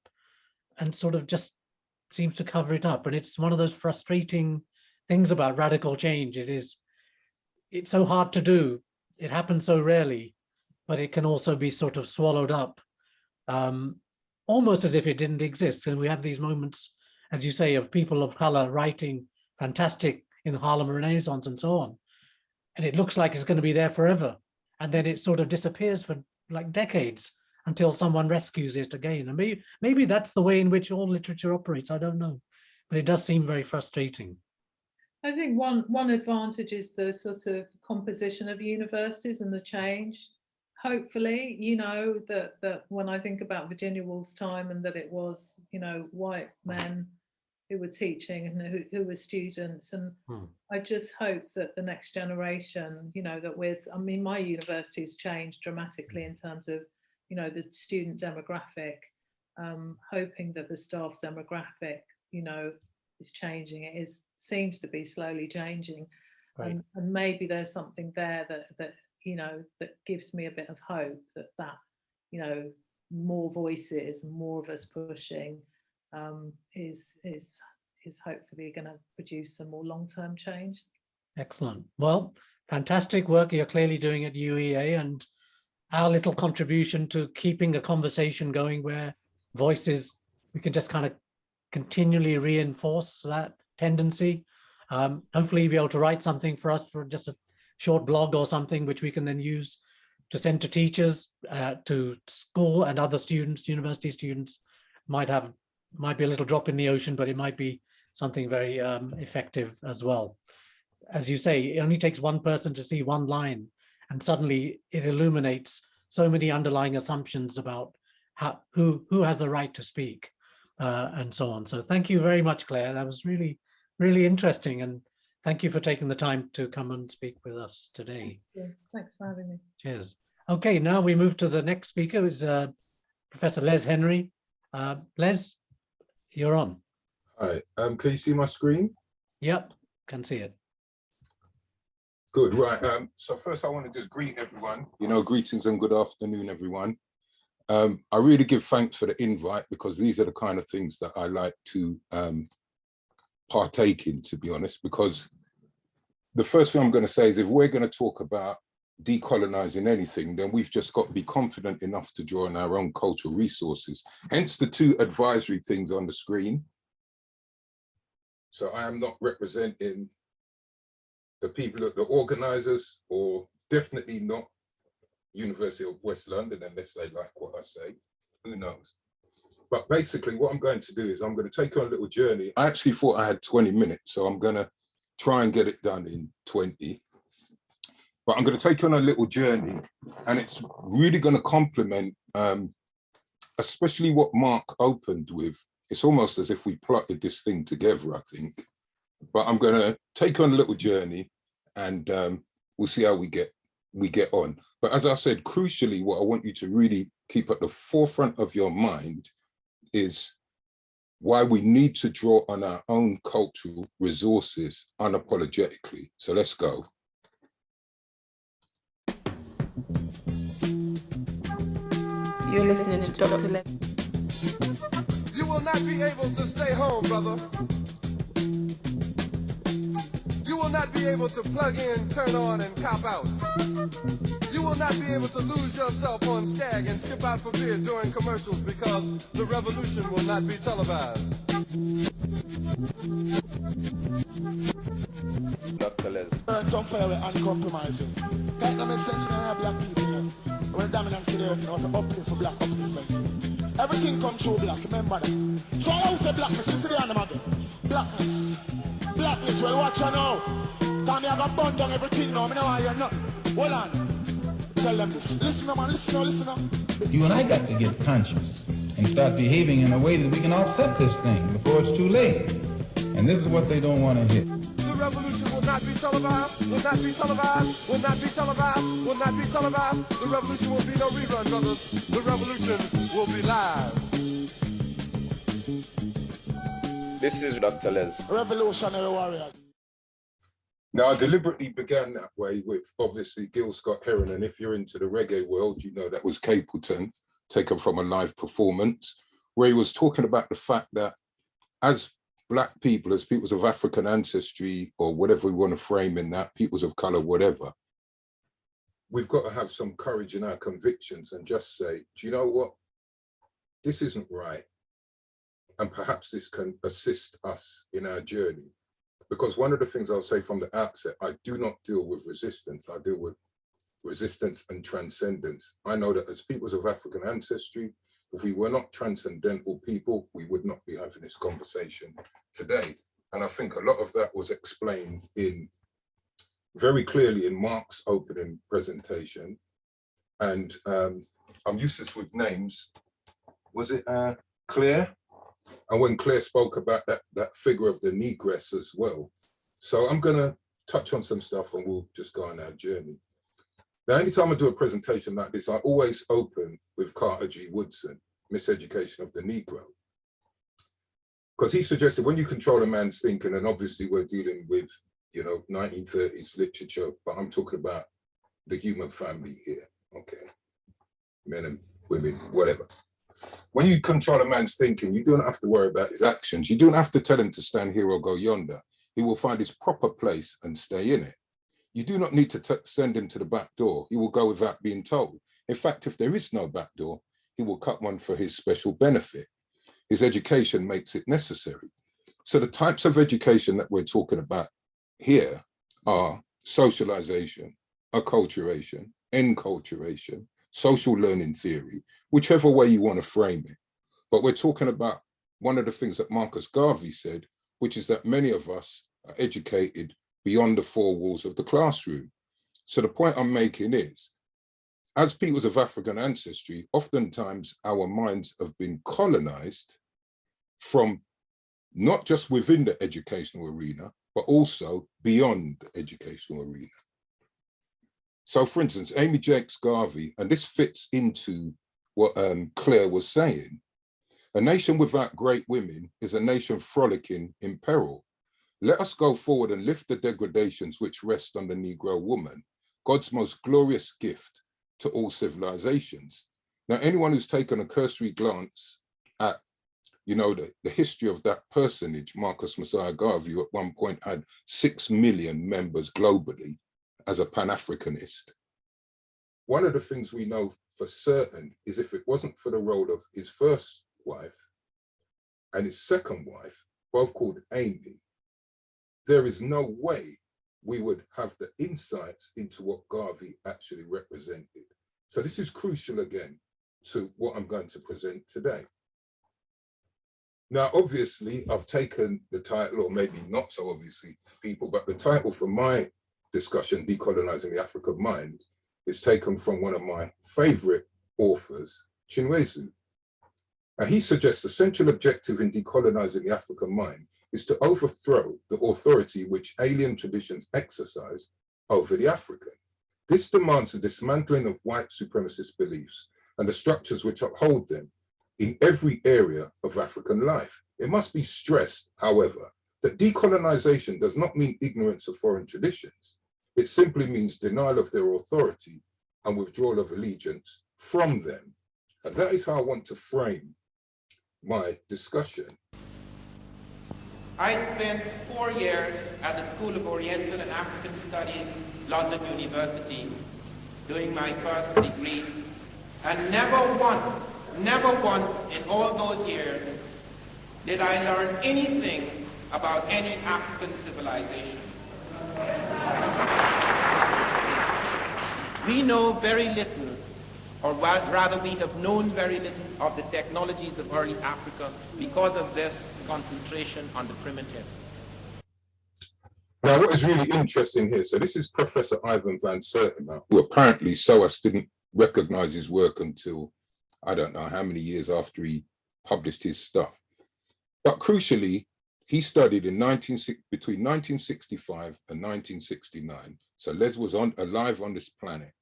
and sort of just seems to cover it up. And it's one of those frustrating things about radical change. It's so hard to do. It happens so rarely, but it can also be sort of swallowed up, almost as if it didn't exist. And we have these moments, as you say, of people of color writing fantastic in the Harlem Renaissance and so on. And it looks like it's going to be there forever. And then it sort of disappears for like decades until someone rescues it again. And maybe that's the way in which all literature operates. I don't know, but it does seem very frustrating.
I think one advantage is the sort of composition of universities and the change. Hopefully, that when I think about Virginia Woolf's time, and that it was, white men who were teaching and who were students. And I just hope that the next generation, that my university's changed dramatically in terms of, the student demographic, hoping that the staff demographic, is changing. It seems to be slowly changing. Right. And maybe there's something there that gives me a bit of hope that more voices and more of us pushing is hopefully going to produce some more long-term change.
Excellent. Well, fantastic work you're clearly doing at UEA, and our little contribution to keeping a conversation going where voices, we can just kind of continually reinforce that tendency. Hopefully be able to write something for us for just a short blog or something, which we can then use to send to teachers, to school and other students, university students. Might be a little drop in the ocean, but it might be something very effective as well. As you say, it only takes one person to see one line, and suddenly it illuminates so many underlying assumptions about who has the right to speak, and so on. So thank you very much, Claire. That was really, really interesting. And thank you for taking the time to come and speak with us today.
Thanks for having me.
Cheers. Okay, now we move to the next speaker, is Professor Les Henry. Les, you're on.
Hi, can you see my screen?
Yep, can see it.
Good, right. So first I want to just greet everyone, greetings and good afternoon, everyone. I really give thanks for the invite because these are the kind of things that I like to partake in, to be honest, because the first thing I'm going to say is if we're going to talk about decolonizing anything, then we've just got to be confident enough to draw on our own cultural resources. Hence the two advisory things on the screen. So I am not representing the people, the organizers, or definitely not University of West London, unless they like what I say, who knows. But basically what I'm going to do is I'm going to take on a little journey. I actually thought I had 20 minutes, so I'm going to try and get it done in 20. But I'm going to take on a little journey, and it's really going to complement, especially what Mark opened with. It's almost as if we plotted this thing together, I think. But I'm going to take on a little journey, and we'll see how we get on. But as I said, crucially, what I want you to really keep at the forefront of your mind is why we need to draw on our own cultural resources unapologetically. So let's go.
You're listening to Dr. Ledwidge.
You will not be able to stay home, brother. You will not be able to plug in, turn on, and cop out. You will not be able to lose yourself on Stag and skip out for beer during commercials because the revolution will not be televised.
Dr. Les.
It's unfair and uncompromising. That don't make sense when I have black people here. When the dominance there, you know, to uplift for black upliftment. Everything comes through black, remember that. So I always say blackness, you see the animal again. Blackness. Blackness, well watch you now. Come here, I got burned down everything now, I know I hear nothing. Hold on. Tell them this. Listen up, man, listen up.
You and I got to get conscious and start behaving in a way that we can offset this thing before it's too late. And this is what they don't want to hear.
The revolution will not be televised, will not be televised, will not be televised, will not be televised. The revolution will be no rerun, brothers. The revolution will be live.
This is Dr. Les.
Revolutionary warriors.
Now, I deliberately began that way with, obviously, Gil Scott-Heron, and if you're into the reggae world, you know that was Capleton, taken from a live performance, where he was talking about the fact that as Black people, as peoples of African ancestry, or whatever we want to frame in that, peoples of color, whatever, we've got to have some courage in our convictions and just say, do you know what? This isn't right. And perhaps this can assist us in our journey. Because one of the things I'll say from the outset, I do not deal with resistance. I deal with resistance and transcendence. I know that as peoples of African ancestry, if we were not transcendental people, we would not be having this conversation today. And I think a lot of that was explained very clearly in Mark's opening presentation. And I'm useless with names. Was it Claire? And when Claire spoke about that figure of the negress as well. So I'm gonna touch on some stuff and we'll just go on our journey. Now, anytime I do a presentation like this, I always open with Carter G. Woodson, Miseducation of the Negro. Because he suggested when you control a man's thinking, and obviously we're dealing with, 1930s literature, but I'm talking about the human family here, okay? Men and women, whatever. When you control a man's thinking, you don't have to worry about his actions. You don't have to tell him to stand here or go yonder. He will find his proper place and stay in it. You do not need to send him to the back door. He will go without being told. In fact, if there is no back door, he will cut one for his special benefit. His education makes it necessary. So the types of education that we're talking about here are socialization, acculturation, enculturation, social learning theory, whichever way you want to frame it. But we're talking about one of the things that Marcus Garvey said, which is that many of us are educated beyond the four walls of the classroom. So the point I'm making is, as peoples of African ancestry, oftentimes our minds have been colonized from not just within the educational arena, but also beyond the educational arena. So for instance, Amy Jakes Garvey, and this fits into what Claire was saying, a nation without great women is a nation frolicking in peril. Let us go forward and lift the degradations which rest on the Negro woman, God's most glorious gift to all civilizations. Now, anyone who's taken a cursory glance at, you know, the history of that personage, Marcus Messiah Garvey, who at one point had 6 million members globally as a Pan-Africanist. One of the things we know for certain is if it wasn't for the role of his first wife and his second wife, both called Amy, there is no way we would have the insights into what Garvey actually represented. So this is crucial again to what I'm going to present today. Now, obviously, I've taken the title, or maybe not so obviously to people, but the title for my discussion, Decolonizing the African Mind, is taken from one of my favorite authors, Chinwezu. And he suggests the central objective in decolonizing the African mind is to overthrow the authority which alien traditions exercise over the African. This demands the dismantling of white supremacist beliefs and the structures which uphold them in every area of African life. It must be stressed, however, that decolonization does not mean ignorance of foreign traditions. It simply means denial of their authority and withdrawal of allegiance from them. And that is how I want to frame my discussion.
I spent 4 years at the School of Oriental and African Studies, London University, doing my first degree, and never once in all those years did I learn anything about any African civilization. We know very little, or rather we have known very little of the technologies of early Africa because of this concentration on the primitive.
Now, what is really interesting here, so this is Professor Ivan van Sertima, who apparently SOAS didn't recognize his work until, I don't know how many years after he published his stuff. But crucially, he studied in between 1965 and 1969. So Les was alive on this planet,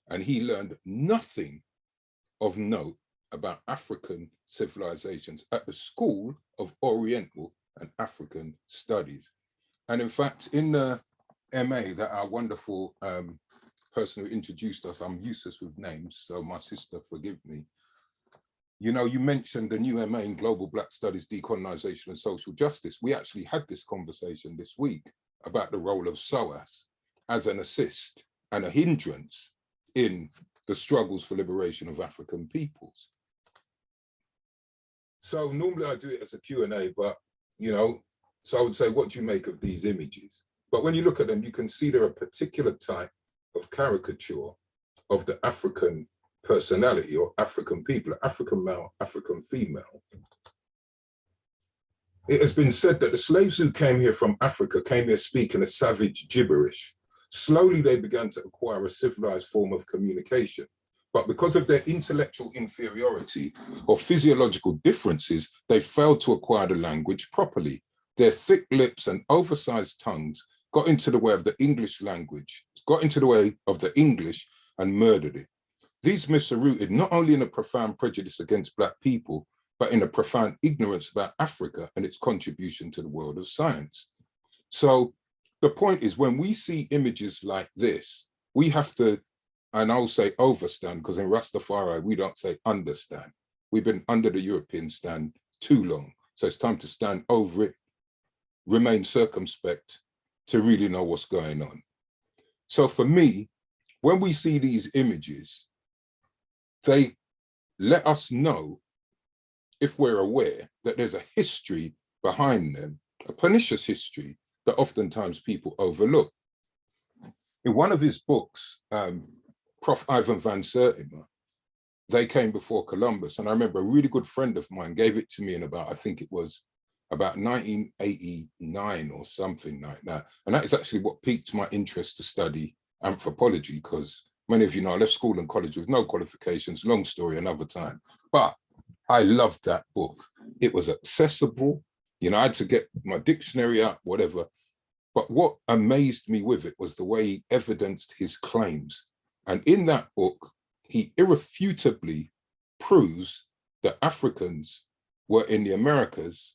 and he learned nothing of note about African civilizations at the School of Oriental and African Studies. And in fact, in the MA that our wonderful person who introduced us, I'm useless with names, so my sister, forgive me. You know, you mentioned the new MA in Global Black Studies, Decolonization and Social Justice. We actually had this conversation this week about the role of SOAS as an assist and a hindrance in the struggles for liberation of African peoples. So normally I do it as a Q&A, but, you know, so I would say, what do you make of these images? But when you look at them, you can see they're a particular type of caricature of the African personality or African people, African male, African female. It has been said that the slaves who came here from Africa came here speaking a savage gibberish. Slowly they began to acquire a civilized form of communication. But because of their intellectual inferiority or physiological differences, they failed to acquire the language properly. Their thick lips and oversized tongues got into the way of the English language, got into the way of the English and murdered it. These myths are rooted not only in a profound prejudice against Black people, but in a profound ignorance about Africa and its contribution to the world of science. So the point is, when we see images like this, we have to, and I'll say overstand, because in Rastafari, we don't say understand. We've been under the European stand too long. So it's time to stand over it, remain circumspect to really know what's going on. So for me, when we see these images, they let us know, if we're aware, that there's a history behind them, a pernicious history that oftentimes people overlook. In one of his books, Prof. Ivan van Sertima, They Came Before Columbus, and I remember a really good friend of mine gave it to me in about, I think it was about 1989 or something like that. And that is actually what piqued my interest to study anthropology, because many of you know I left school and college with no qualifications, long story, another time. But I loved that book. It was accessible. You know, I had to get my dictionary out, whatever. But what amazed me with it was the way he evidenced his claims. And in that book, he irrefutably proves that Africans were in the Americas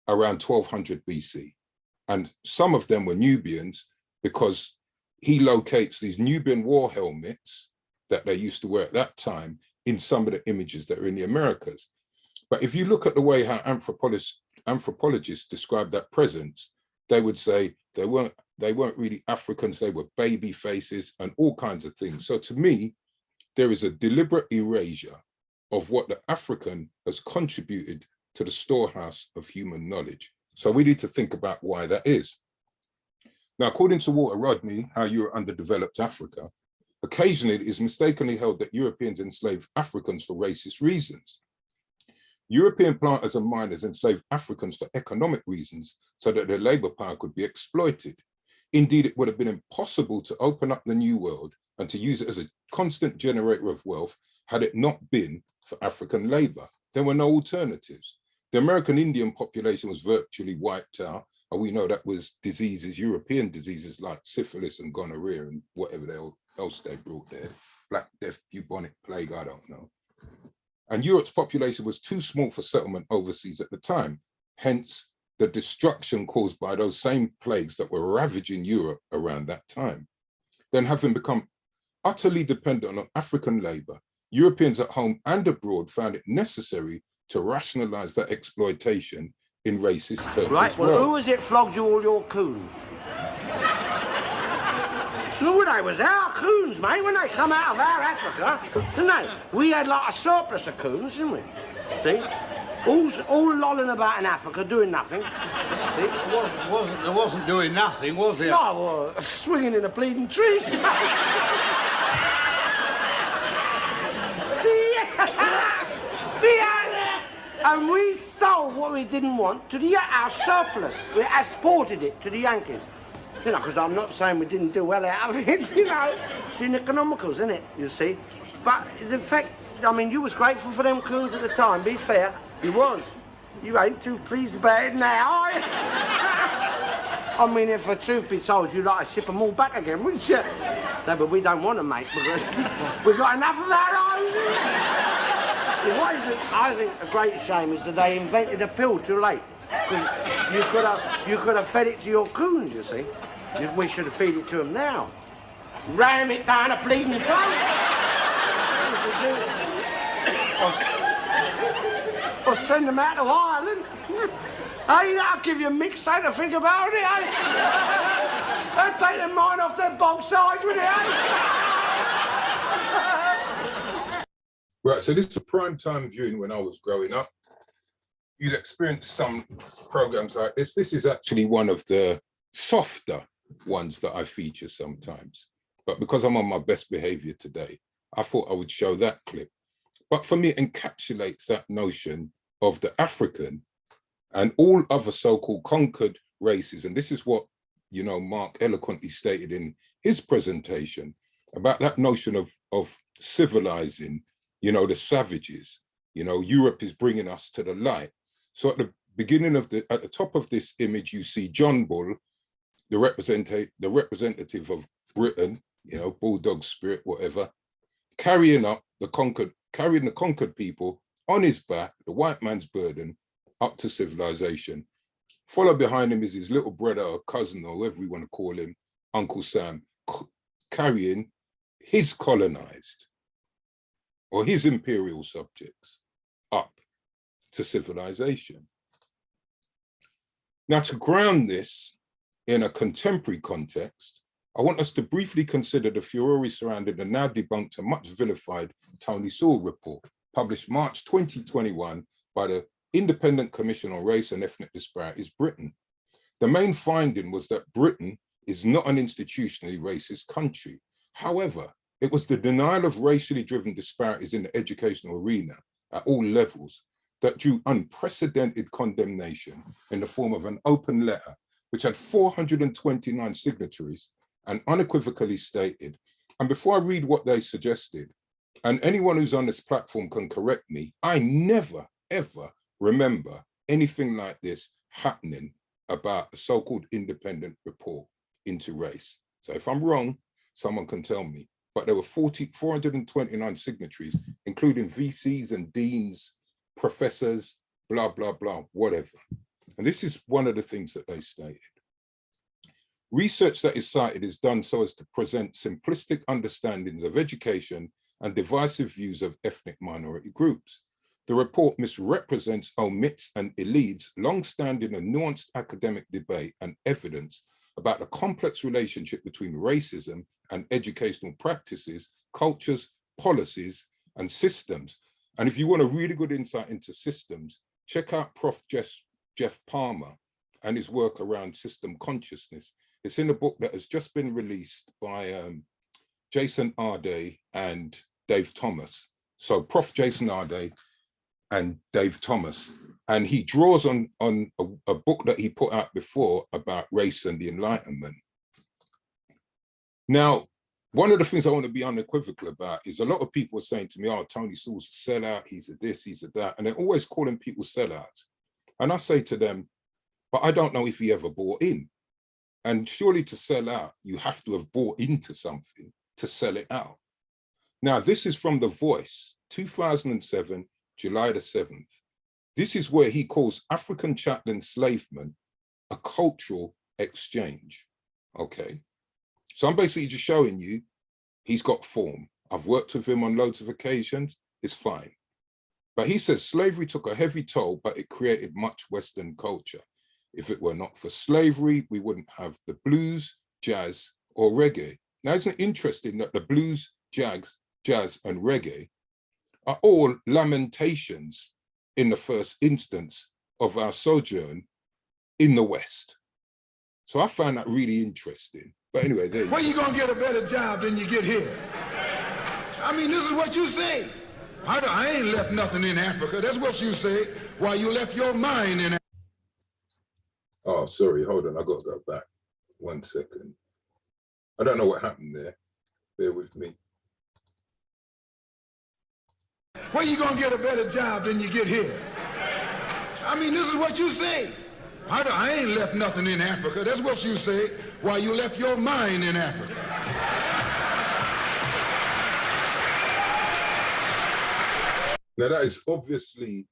around 1200 BC. And some of them were Nubians because he locates these Nubian war helmets that they used to wear at that time in some of the images that are in the Americas. But if you look at the way how anthropologists describe that presence, they would say they weren't really Africans, they were baby faces and all kinds of things. So to me, there is a deliberate erasure of what the African has contributed to the storehouse of human knowledge. So we need to think about why that is. Now, according to Walter Rodney, How Europe Underdeveloped Africa, occasionally it is mistakenly held that Europeans enslaved Africans for racist reasons. European planters and miners enslaved Africans for economic reasons so that their labor power could be exploited. Indeed, it would have been impossible to open up the New World and to use it as a constant generator of wealth had it not been for African labor. There were no alternatives. The American Indian population was virtually wiped out, and we know that was diseases, European diseases like syphilis and gonorrhea and whatever else they brought there, Black Death, bubonic plague, I don't know. And Europe's population was too small for settlement overseas at the time, hence the destruction caused by those same plagues that were ravaging Europe around that time. Then, having become utterly dependent on African labor, Europeans at home and abroad found it necessary to rationalize that exploitation in racist terms.
Right, well, who was it flogged you all your coons? No, they was our coons, mate, when they come out of our Africa, didn't they? We had like a surplus of coons, didn't we? See? All lolling about in Africa, doing nothing. See?
It wasn't doing nothing, was it?
No, swinging in the bleeding trees. And we sold what we didn't want to our surplus. We exported it to the Yankees. You know, because I'm not saying we didn't do well out of it, you know. It's in economicals, isn't it, you see? But the fact, I mean, you was grateful for them coons at the time, be fair. You was. You ain't too pleased about it now, are you? I mean, if the truth be told, you'd like to ship them all back again, wouldn't you? So, but we don't want them, mate, because we've got enough of our own. What is it, I think a great shame is that they invented a pill too late. Because you could have fed it to your coons, you see. We should have fed it to them now. Ram it down a bleeding throat. Or send them out to Ireland. Hey, that'll give you a mixed state to think about it, eh? They'll take their mind off their bog sides with it, eh?
Right, so this is a prime time viewing when I was growing up. You'd experience some programs like this. This is actually one of the softer ones that I feature sometimes. But because I'm on my best behavior today, I thought I would show that clip. But for me, it encapsulates that notion of the African and all other so-called conquered races. And this is what, you know, Mark eloquently stated in his presentation about that notion of civilizing, you know, the savages. You know, Europe is bringing us to the light. So at the beginning of at the top of this image, you see John Bull, the representative of Britain, you know, bulldog spirit, whatever, carrying the conquered people on his back, the white man's burden, up to civilization. Followed behind him is his little brother or cousin or whatever you want to call him, Uncle Sam, carrying his colonized or his imperial subjects up to civilization. Now, to ground this in a contemporary context, I want us to briefly consider the furore surrounding the now debunked and much vilified Tony Sewell report, published March 2021 by the Independent Commission on Race and Ethnic Disparities, Britain. The main finding was that Britain is not an institutionally racist country. However, it was the denial of racially driven disparities in the educational arena at all levels that drew unprecedented condemnation in the form of an open letter, which had 429 signatories and unequivocally stated, and before I read what they suggested, and anyone who's on this platform can correct me, I never, ever remember anything like this happening about a so-called independent report into race. So if I'm wrong, someone can tell me. But there were 429 signatories, including VCs and deans, professors, blah, blah, blah, whatever. And this is one of the things that they stated. Research that is cited is done so as to present simplistic understandings of education and divisive views of ethnic minority groups. The report misrepresents, omits, and elides long-standing and nuanced academic debate and evidence about the complex relationship between racism and educational practices, cultures, policies, and systems. And if you want a really good insight into systems, check out Prof. Jeff Parmar and his work around system consciousness. It's in a book that has just been released by Jason Arday and Dave Thomas. So Prof. Jason Arday and Dave Thomas, and he draws on a book that he put out before about race and the Enlightenment. Now, one of the things I want to be unequivocal about is a lot of people are saying to me, oh, Tony Sewell's a sellout, he's a this, he's a that, and they're always calling people sellouts. And I say to them, but I don't know if he ever bought in. And surely to sell out, you have to have bought into something to sell it out. Now, this is from The Voice, 2007, July the 7th. This is where he calls African chattel enslavement a cultural exchange. Okay. So I'm basically just showing you he's got form. I've worked with him on loads of occasions. It's fine. But he says slavery took a heavy toll, but it created much Western culture. If it were not for slavery, we wouldn't have the blues, jazz, or reggae. Now, isn't it interesting that the blues, jazz, and reggae are all lamentations in the first instance of our sojourn in the West? So I found that really interesting. But anyway, there you go.
Where you gonna get a better job than you get here? I mean, this is what you say. I ain't left nothing in Africa. That's what you say, while you left your mind in Africa.
Oh, sorry, hold on, I got to go back. 1 second. I don't know what happened there. Bear with me.
Where you gonna get a better job than you get here? I mean, this is what you say. I ain't left nothing in Africa. That's what you say, while you left your mind in Africa.
Now that is obviously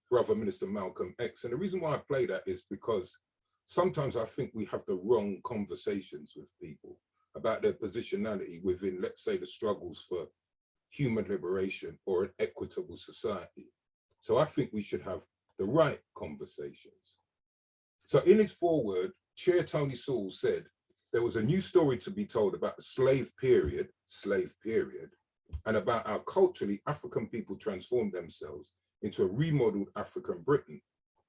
Brother Minister Malcolm X. And the reason why I play that is because sometimes I think we have the wrong conversations with people about their positionality within, let's say, the struggles for human liberation or an equitable society. So I think we should have the right conversations. So in his foreword, Chair Tony Sewell said there was a new story to be told about the slave period, and about how culturally African people transformed themselves into a remodeled African Britain.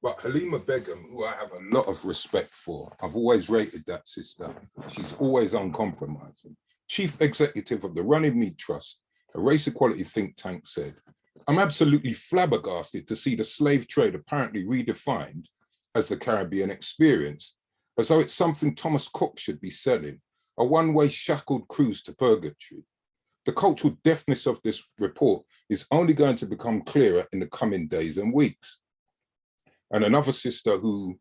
But Halima Begum, who I have a lot of respect for, I've always rated that sister. She's always uncompromising. Chief executive of the Runnymede Trust, a race equality think tank, said, I'm absolutely flabbergasted to see the slave trade apparently redefined as the Caribbean experience, as though it's something Thomas Cook should be selling, a one-way shackled cruise to purgatory. The cultural deftness of this report is only going to become clearer in the coming days and weeks. And another sister who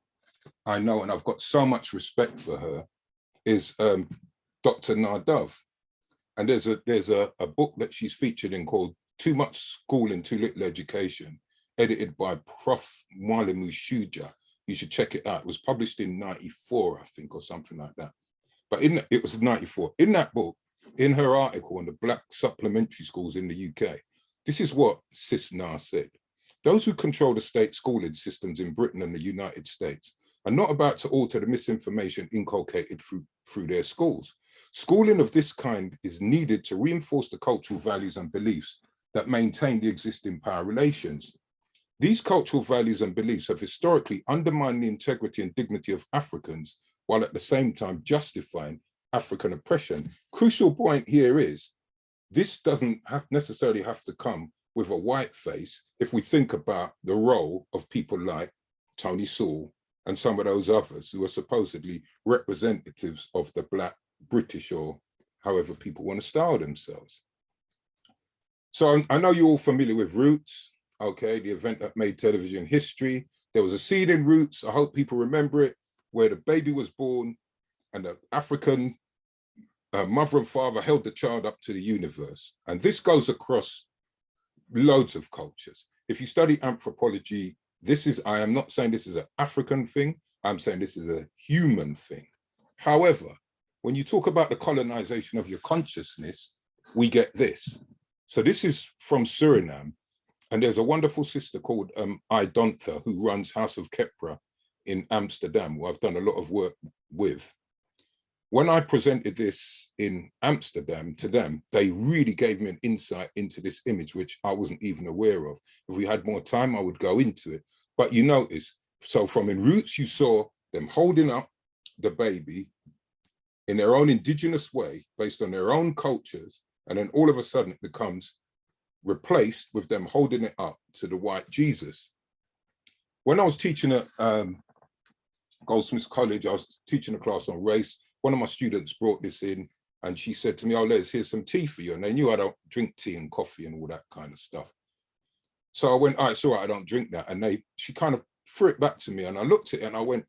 I know, and I've got so much respect for her, is Dr. Nadav. And there's a book that she's featured in called Too Much Schooling, Too Little Education, edited by Prof. Mwalimu Shuja. You should check it out. It was published in 94, I think, or something like that. But it was 94. In that book, in her article on the Black supplementary schools in the UK, this is what Sis Na said. Those who control the state schooling systems in Britain and the United States are not about to alter the misinformation inculcated through their schools. Schooling of this kind is needed to reinforce the cultural values and beliefs that maintain the existing power relations. These cultural values and beliefs have historically undermined the integrity and dignity of Africans, while at the same time justifying African oppression. Crucial point here is, this doesn't necessarily have to come with a white face if we think about the role of people like Tony Sewell and some of those others who are supposedly representatives of the Black British, or however people want to style themselves. So I know you're all familiar with Roots, okay, the event that made television history. There was a scene in Roots, I hope people remember it, where the baby was born and the African mother and father held the child up to the universe. And this goes across loads of cultures. If you study anthropology, I am not saying this is an African thing, I'm saying this is a human thing. However, when you talk about the colonization of your consciousness, we get this. So this is from Suriname, and there's a wonderful sister called Idontha who runs House of Kepra in Amsterdam, who I've done a lot of work with. When I presented this in Amsterdam to them, they really gave me an insight into this image, which I wasn't even aware of. If we had more time, I would go into it. But you notice, so from in Roots, you saw them holding up the baby in their own indigenous way, based on their own cultures, and then all of a sudden it becomes replaced with them holding it up to the white Jesus. When I was teaching at Goldsmiths College, I was teaching a class on race. One of my students brought this in and she said to me, "Oh, Les, here's some tea for you." And they knew I don't drink tea and coffee and all that kind of stuff. So I went, "All right, it's all right, I don't drink that." And she kind of threw it back to me and I looked at it and I went,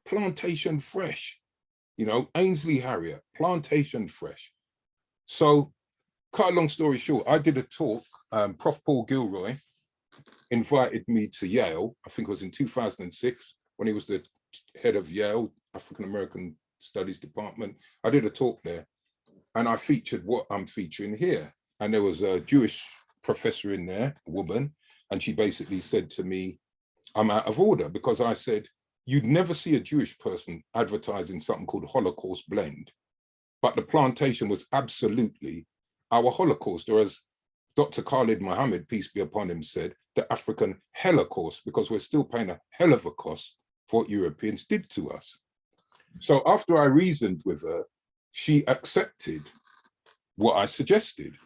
"Plantation fresh, you know, Ainsley Harrier, plantation fresh." So cut a long story short, I did a talk, Prof. Paul Gilroy invited me to Yale, I think it was in 2006, when he was the head of Yale, African-American Studies Department. I did a talk there and I featured what I'm featuring here. And there was a Jewish professor in there, a woman, and she basically said to me, "I'm out of order," because I said, "You'd never see a Jewish person advertising something called Holocaust blend." But the plantation was absolutely our Holocaust, or as Dr. Khalid Mohammed, peace be upon him, said, the African Holocaust, because we're still paying a hell of a cost for what Europeans did to us. So after I reasoned with her, she accepted what I suggested,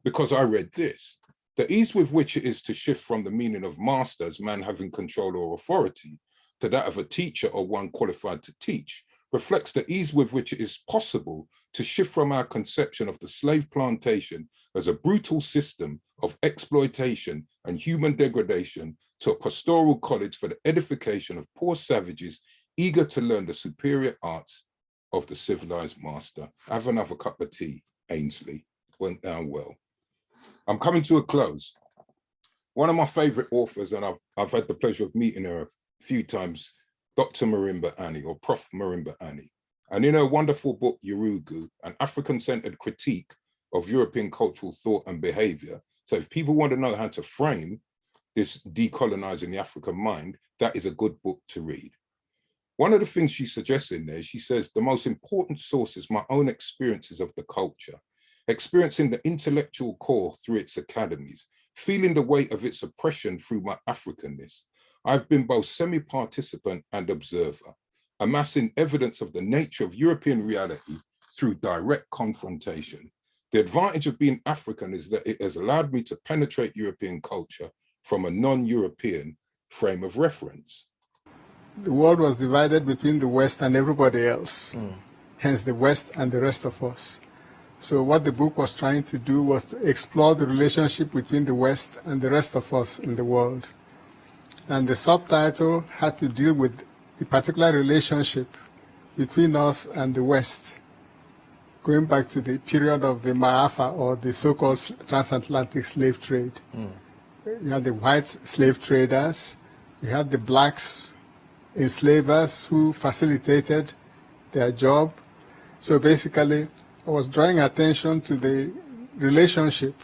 because I read this: "The ease with which it is to shift from the meaning of master as man having control or authority to that of a teacher or one qualified to teach reflects the ease with which it is possible to shift from our conception of the slave plantation as a brutal system of exploitation and human degradation to a pastoral college for the edification of poor savages eager to learn the superior arts of the civilized master." Have another cup of tea, Ainsley. Went down well. I'm coming to a close. One of my favorite authors, and I've had the pleasure of meeting her a few times, Dr. Marimba Annie, or Prof. Marimba Annie. And in her wonderful book, Yurugu, an African-centered critique of European cultural thought and behavior. So if people want to know how to frame this decolonizing the African mind, that is a good book to read. One of the things she suggests in there, she says, "The most important source is my own experiences of the culture, experiencing the intellectual core through its academies, feeling the weight of its oppression through my Africanness. I've been both semi-participant and observer, amassing evidence of the nature of European reality through direct confrontation. The advantage of being African is that it has allowed me to penetrate European culture from a non-European frame of reference."
The world was divided between the West and everybody else, hence the West and the rest of us. So what the book was trying to do was to explore the relationship between the West and the rest of us in the world. And the subtitle had to deal with the particular relationship between us and the West, going back to the period of the Ma'afa, or the so-called transatlantic slave trade. You had the white slave traders, you had the blacks enslavers who facilitated their job. So basically, I was drawing attention to the relationship,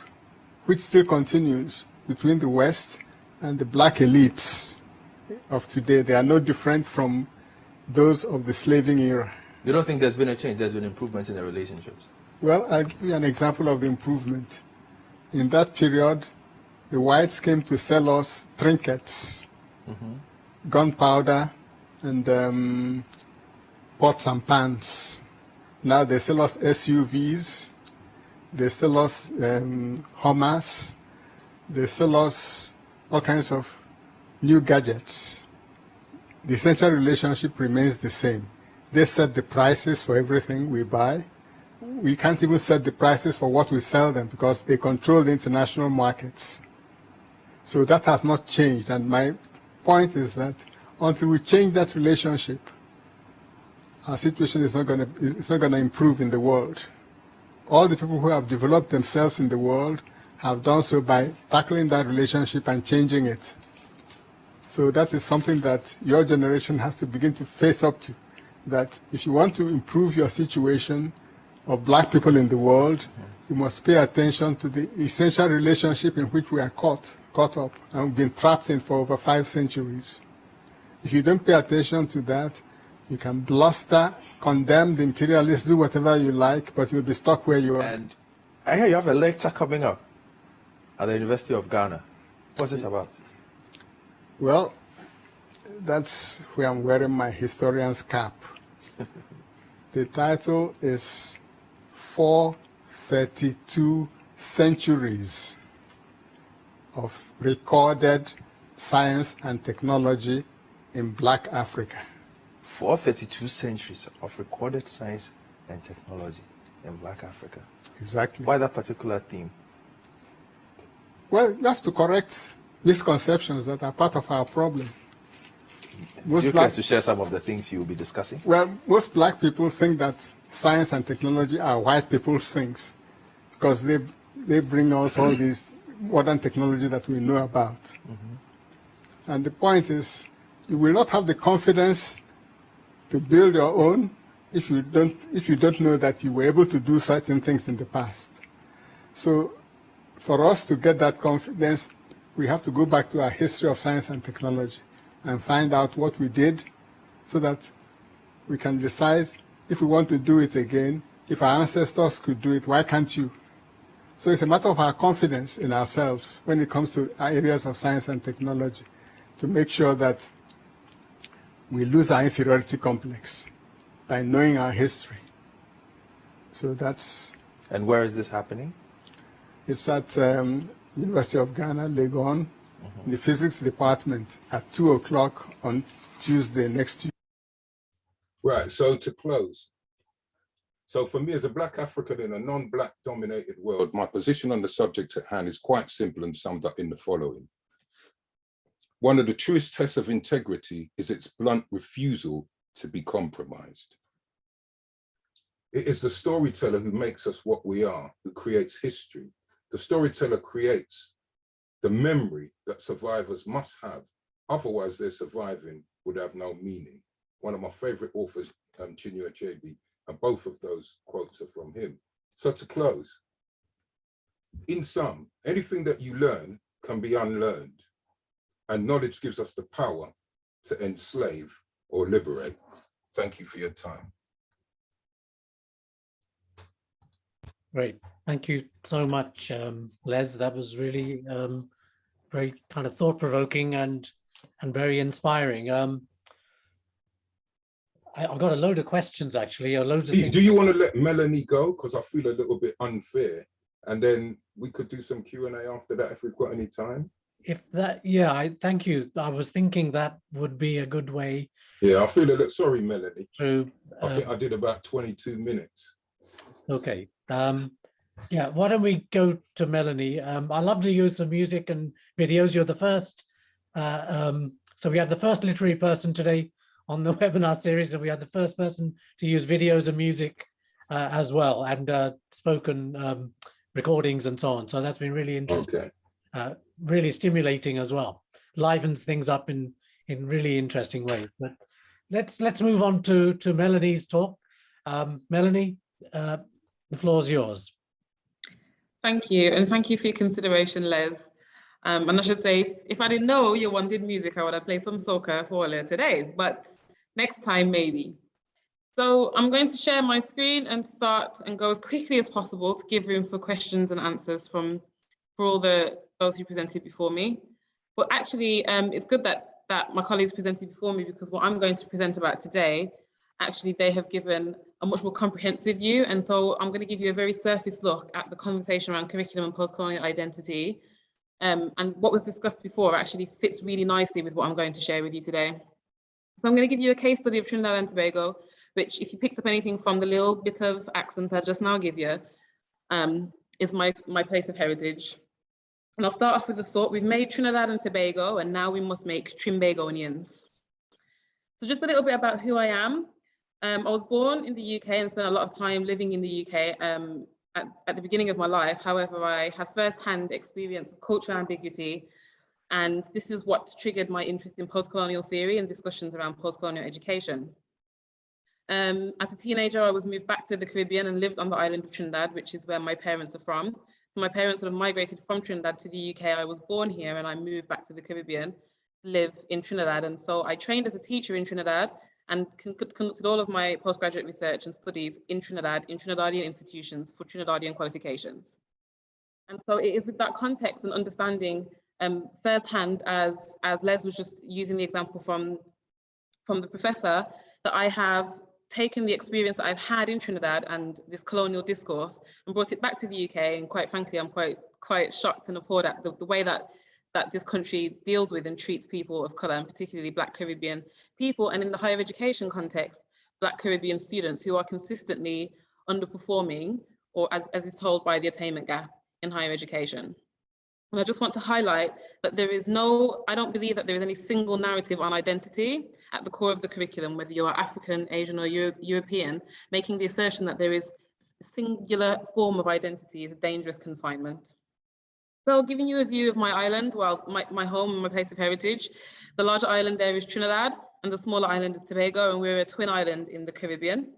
which still continues, between the West and the black elites of today. They are no different from those of the slaving era.
You don't think there's been a change? There's been improvements in the relationships?
Well, I'll give you an example of the improvement. In that period, the whites came to sell us trinkets, gunpowder, and pots and pans. Now they sell us SUVs, they sell us Hummers, they sell us all kinds of new gadgets. The essential relationship remains the same. They set the prices for everything we buy. We can't even set the prices for what we sell them because they control the international markets. So that has not changed. And my point is that until we change that relationship, our situation is not going to improve in the world. All the people who have developed themselves in the world have done so by tackling that relationship and changing it. So that is something that your generation has to begin to face up to. that if you want to improve your situation of black people in the world, you must pay attention to the essential relationship in which we are caught up and been trapped in for over 5 centuries. If you don't pay attention to that, you can bluster, condemn the imperialists, do whatever you like, but you'll be stuck where you are.
And I hear you have a lecture coming up at the University of Ghana. What's it about?
Well, that's where I'm wearing my historian's cap. The title is 432 Centuries of Recorded Science and Technology in Black Africa.
432 centuries of recorded science and technology in Black Africa.
Exactly.
Why that particular theme?
Well, you have to correct misconceptions that are part of our problem.
Would you care to share some of the things you will be discussing?
Well, most black people think that science and technology are white people's things because they bring us all this modern technology that we know about. Mm-hmm. And the point is, you will not have the confidence to build your own if you don't know that you were able to do certain things in the past. So for us to get that confidence, we have to go back to our history of science and technology and find out what we did so that we can decide if we want to do it again. If our ancestors could do it, why can't you? So it's a matter of our confidence in ourselves when it comes to our areas of science and technology to make sure that we lose our inferiority complex by knowing our history. So that's...
And where is this happening?
It's at University of Ghana, Legon, in the physics department at 2 o'clock on Tuesday next Tuesday.
Right, so to close. So for me as a Black African in a non-Black dominated world, my position on the subject at hand is quite simple and summed up in the following. One of the truest tests of integrity is its blunt refusal to be compromised. It is the storyteller who makes us what we are, who creates history. The storyteller creates the memory that survivors must have, otherwise their surviving would have no meaning. One of my favorite authors, Chinua Achebe, and both of those quotes are from him. So to close, in sum, anything that you learn can be unlearned, and knowledge gives us the power to enslave or liberate. Thank you for your time.
Great. Thank you so much, Les. That was really very kind of thought-provoking and very inspiring. I've got a load of questions, actually. Loads of things.
Do you want to let Melanie go? Because I feel a little bit unfair. And then we could do some Q&A after that if we've got any time.
If that, yeah, thank you. I was thinking that would be a good way.
Yeah, I feel a little, sorry, Melanie.
To,
I think I did about 22 minutes.
Okay. Yeah, why don't we go to Melanie? I love to use some music and videos. You're the first. So we had the first literary person today on the webinar series, and we had the first person to use videos and music as well, and spoken recordings and so on. So that's been really interesting. Okay. Really stimulating as well. Livens things up in really interesting ways. But let's move on to Melanie's talk. Melanie, the floor is yours.
Thank you, and thank you for your consideration, Les. And I should say, if I didn't know you wanted music, I would have played some soca for earlier today, but next time maybe. So I'm going to share my screen and start and go as quickly as possible to give room for questions and answers for all those who presented before me. But actually, it's good that my colleagues presented before me, because what I'm going to present about today, actually they have given a much more comprehensive view. And so I'm going to give you a very surface look at the conversation around curriculum and post-colonial identity. And what was discussed before actually fits really nicely with what I'm going to share with you today. So I'm going to give you a case study of Trinidad and Tobago, which, if you picked up anything from the little bit of accent I just now give you, is my place of heritage. And I'll start off with the thought: we've made Trinidad and Tobago, and now we must make Trimbagonians. So just a little bit about who I am. I was born in the UK and spent a lot of time living in the UK at the beginning of my life. However, I have first-hand experience of cultural ambiguity, and this is what triggered my interest in post-colonial theory and discussions around post-colonial education. As a teenager, I was moved back to the Caribbean and lived on the island of Trinidad, which is where my parents are from. So my parents would have migrated from Trinidad to the UK. I was born here and I moved back to the Caribbean to live in Trinidad. And so I trained as a teacher in Trinidad and conducted all of my postgraduate research and studies in Trinidad, in Trinidadian institutions for Trinidadian qualifications. And so it is with that context and understanding firsthand, as Les was just using the example from the professor, that I have taken the experience that I've had in Trinidad and this colonial discourse and brought it back to the UK. And quite frankly, I'm quite shocked and appalled at the way that this country deals with and treats people of colour, and particularly Black Caribbean people, and in the higher education context, Black Caribbean students who are consistently underperforming, or as is told by the attainment gap in higher education. And I just want to highlight that I don't believe that there is any single narrative on identity at the core of the curriculum, whether you're African, Asian, or European. Making the assertion that there is a singular form of identity is a dangerous confinement. So giving you a view of my island, well, my home and my place of heritage, the larger island there is Trinidad and the smaller island is Tobago, and we're a twin island in the Caribbean.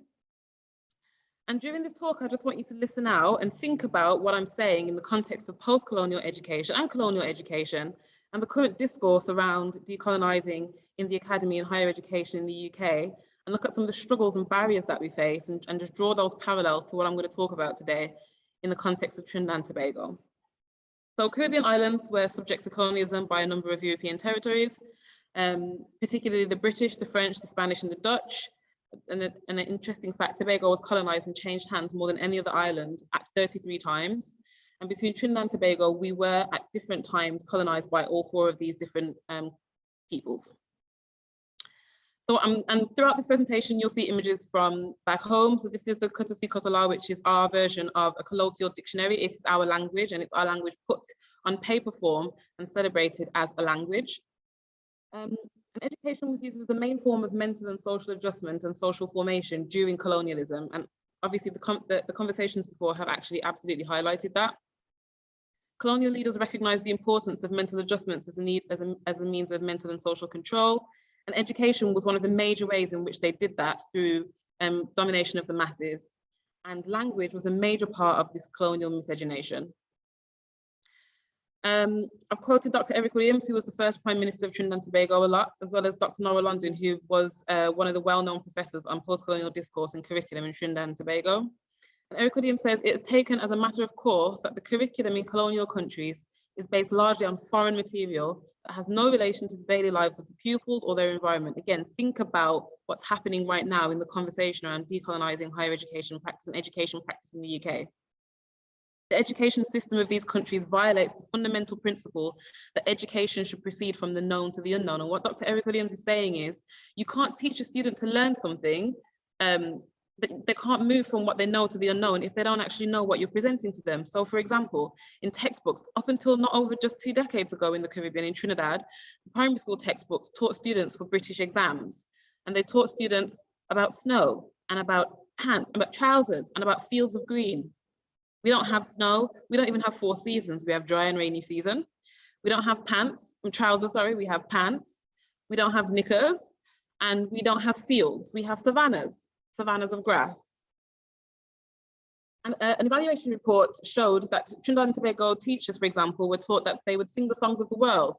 And during this talk, I just want you to listen out and think about what I'm saying in the context of post-colonial education and colonial education and the current discourse around decolonising in the academy and higher education in the UK, and look at some of the struggles and barriers that we face and just draw those parallels to what I'm going to talk about today in the context of Trinidad and Tobago. So Caribbean islands were subject to colonialism by a number of European territories, particularly the British, the French, the Spanish, and the Dutch. And an interesting fact, Tobago was colonized and changed hands more than any other island at 33 times. And between Trinidad and Tobago, we were at different times colonized by all four of these different peoples. So, and throughout this presentation, you'll see images from back home. So this is the Kutasi Kotala, which is our version of a colloquial dictionary. It's our language, and it's our language put on paper form and celebrated as a language. And education was used as the main form of mental and social adjustment and social formation during colonialism. And obviously the conversations before have actually absolutely highlighted that. Colonial leaders recognized the importance of mental adjustments as a means of mental and social control. And education was one of the major ways in which they did that through domination of the masses. And language was a major part of this colonial miscegenation. I've quoted Dr. Eric Williams, who was the first Prime Minister of Trinidad and Tobago, a lot, as well as Dr. Nora London, who was one of the well-known professors on post-colonial discourse and curriculum in Trinidad and Tobago. And Eric Williams says it is taken as a matter of course that the curriculum in colonial countries is based largely on foreign material that has no relation to the daily lives of the pupils or their environment. Again, think about what's happening right now in the conversation around decolonising higher education practice and education practice in the UK. The education system of these countries violates the fundamental principle that education should proceed from the known to the unknown. And what Dr. Eric Williams is saying is, you can't teach a student to learn something, they can't move from what they know to the unknown if they don't actually know what you're presenting to them. So for example, in textbooks, up until not over just 2 decades ago in the Caribbean, in Trinidad, primary school textbooks taught students for British exams. And they taught students about snow and about pants, about trousers and about fields of green. We don't have snow. We don't even have 4 seasons. We have dry and rainy season. We don't have trousers, sorry, we have pants. We don't have knickers, and we don't have fields. We have savannas of grass. And an evaluation report showed that Trinidad and Tobago teachers, for example, were taught that they would sing the songs of the world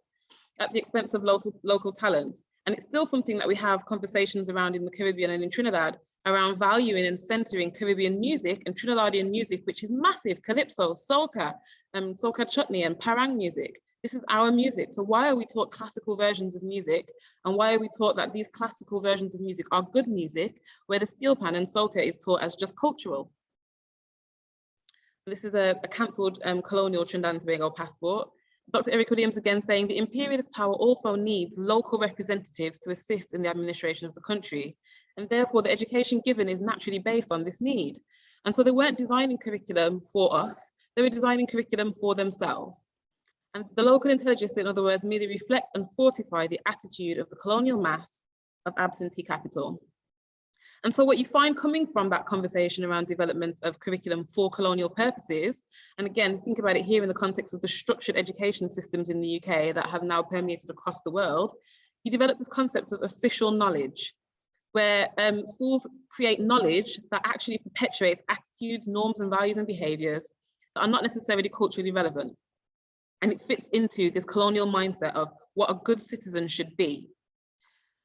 at the expense of local talent. And it's still something that we have conversations around in the Caribbean and in Trinidad around valuing and centering Caribbean music and Trinidadian music, which is massive: calypso, soca, soca chutney and parang music. This is our music. So why are we taught classical versions of music? And why are we taught that these classical versions of music are good music, where the steel pan and soca is taught as just cultural? This is a cancelled colonial Trinidad and Tobago passport. Dr. Eric Williams again saying the imperialist power also needs local representatives to assist in the administration of the country. And therefore the education given is naturally based on this need. And so they weren't designing curriculum for us, they were designing curriculum for themselves. And the local intelligences, in other words, merely reflect and fortify the attitude of the colonial mass of absentee capital. And so what you find coming from that conversation around development of curriculum for colonial purposes, and again, think about it here in the context of the structured education systems in the UK that have now permeated across the world, you develop this concept of official knowledge. where schools create knowledge that actually perpetuates attitudes, norms, and values and behaviors that are not necessarily culturally relevant. And it fits into this colonial mindset of what a good citizen should be.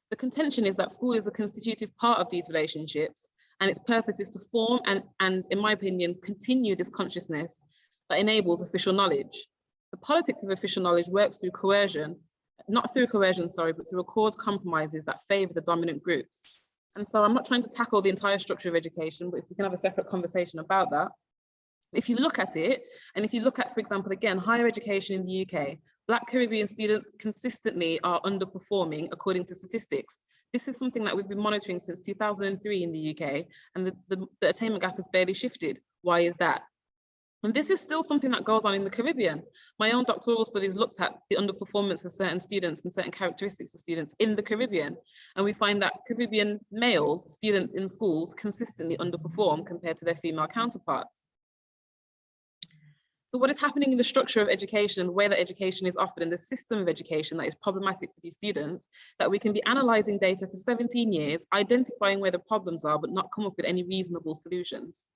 The contention is that school is a constitutive part of these relationships, and its purpose is to form and in my opinion, continue this consciousness that enables official knowledge. The politics of official knowledge works through coercion, not through coercion, sorry, but through cause compromises that favor the dominant groups. And so I'm not trying to tackle the entire structure of education, but if we can have a separate conversation about that. If you look at it, and if you look at, for example, again, higher education in the UK, Black Caribbean students consistently are underperforming according to statistics. This is something that we've been monitoring since 2003 in the UK, and the attainment gap has barely shifted. Why is that? And this is still something that goes on in the Caribbean. My own doctoral studies looked at the underperformance of certain students and certain characteristics of students in the Caribbean. And we find that Caribbean males, students in schools, consistently underperform compared to their female counterparts. So what is happening in the structure of education and the way that education is offered and the system of education that is problematic for these students, that we can be analysing data for 17 years, identifying where the problems are, but not come up with any reasonable solutions.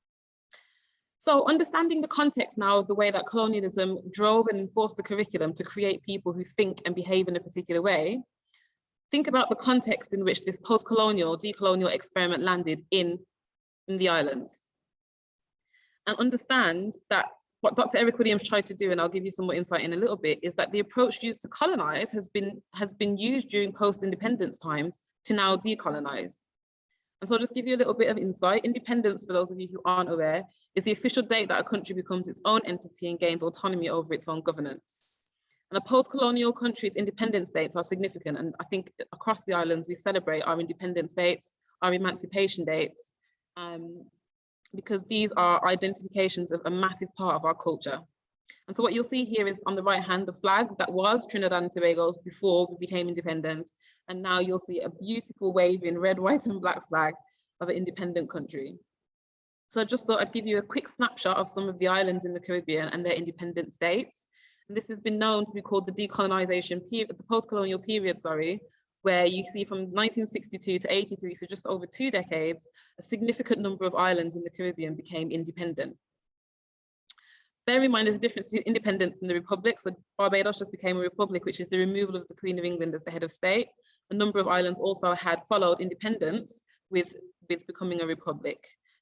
So understanding the context now of the way that colonialism drove and enforced the curriculum to create people who think and behave in a particular way, think about the context in which this post-colonial, decolonial experiment landed in the islands. And understand that what Dr. Eric Williams tried to do, and I'll give you some more insight in a little bit, is that the approach used to colonize has been used during post-independence times to now decolonize. And so I'll just give you a little bit of insight. Independence, for those of you who aren't aware, is the official date that a country becomes its own entity and gains autonomy over its own governance. And a post-colonial country's independence dates are significant. And I think across the islands, we celebrate our independence dates, our emancipation dates, because these are identifications of a massive part of our culture. And so what you'll see here is on the right hand, the flag that was Trinidad and Tobago's before we became independent. And now you'll see a beautiful waving red, white and black flag of an independent country. So I just thought I'd give you a quick snapshot of some of the islands in the Caribbean and their independent states. And this has been known to be called the decolonisation period, the post-colonial period, sorry, where you see from 1962 to 83, so just over 2 decades, a significant number of islands in the Caribbean became independent. Bear in mind there's a difference between independence and the republic. So Barbados just became a republic, which is the removal of the Queen of England as the head of state. A number of islands also had followed independence with becoming a republic.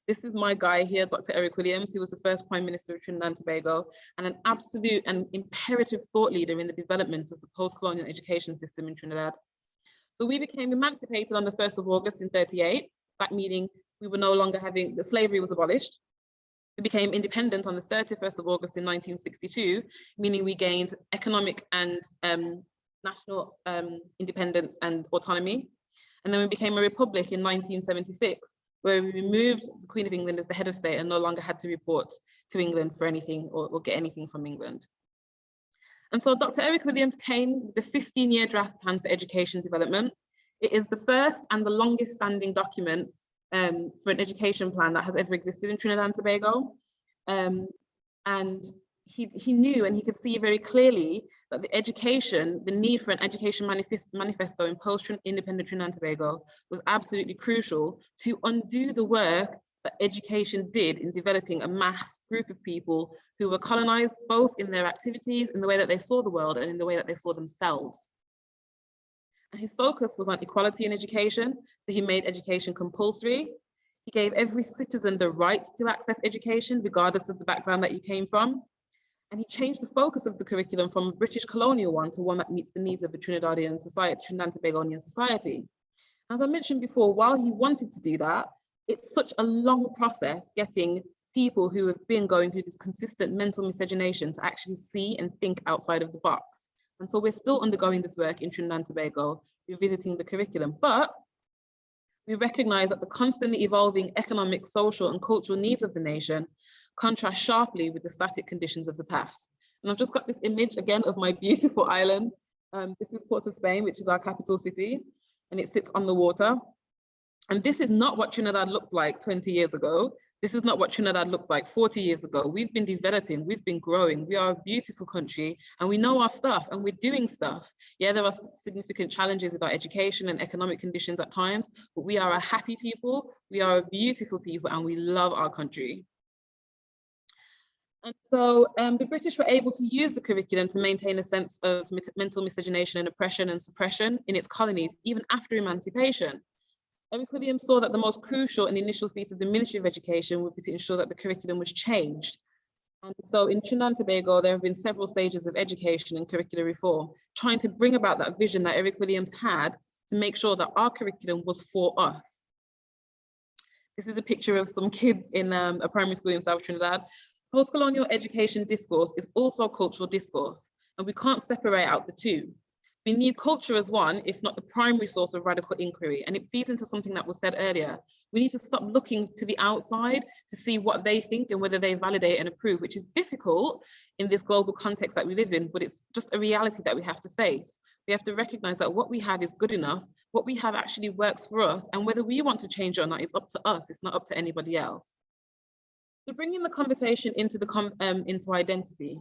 This is my guy here, Dr. Eric Williams, who was the first Prime Minister of Trinidad and Tobago and an absolute and imperative thought leader in the development of the post-colonial education system in Trinidad. So we became emancipated on the 1st of August in 38, that meaning we were no longer having, the slavery was abolished. We became independent on the 31st of August in 1962, meaning we gained economic and national independence and autonomy. And then we became a republic in 1976, where we removed the Queen of England as the head of state and no longer had to report to England for anything or get anything from England. And so Dr. Eric Williams came with the 15-year draft plan for education development. It is the first and the longest standing document for an education plan that has ever existed in Trinidad and Tobago. And he knew and he could see very clearly that the need for an education manifesto in post-independent Trinidad and Tobago was absolutely crucial to undo the work that education did in developing a mass group of people who were colonized both in their activities, in the way that they saw the world and in the way that they saw themselves. And his focus was on equality in education. So he made education compulsory. He gave every citizen the right to access education, regardless of the background that you came from. And he changed the focus of the curriculum from a British colonial one to one that meets the needs of a Trinidadian society, Trinidad and Tobagonian society. As I mentioned before, while he wanted to do that, it's such a long process getting people who have been going through this consistent mental miscegenation to actually see and think outside of the box. And so we're still undergoing this work in Trinidad and Tobago, revisiting the curriculum, but we recognize that the constantly evolving economic, social, and cultural needs of the nation contrast sharply with the static conditions of the past. And I've just got this image again of my beautiful island. This is Port of Spain, which is our capital city, and it sits on the water. And this is not what Trinidad looked like 20 years ago. This is not what Trinidad looked like 40 years ago. We've been developing, we've been growing. We are a beautiful country and we know our stuff and we're doing stuff. Yeah, there are significant challenges with our education and economic conditions at times, but we are a happy people, we are a beautiful people, and we love our country. And so the British were able to use the curriculum to maintain a sense of mental miscegenation and oppression and suppression in its colonies, even after emancipation. Eric Williams saw that the most crucial and initial feat of the Ministry of Education would be to ensure that the curriculum was changed. And so in Trinidad and Tobago, there have been several stages of education and curricular reform, trying to bring about that vision that Eric Williams had to make sure that our curriculum was for us. This is a picture of some kids in a primary school in South Trinidad. Post-colonial education discourse is also cultural discourse, and we can't separate out the two. We need culture as one, if not the primary source of radical inquiry, and it feeds into something that was said earlier. We need to stop looking to the outside to see what they think and whether they validate and approve, which is difficult in this global context that we live in, but it's just a reality that we have to face. We have to recognize that what we have is good enough, what we have actually works for us, and whether we want to change it or not is up to us, it's not up to anybody else. So bringing the conversation into identity.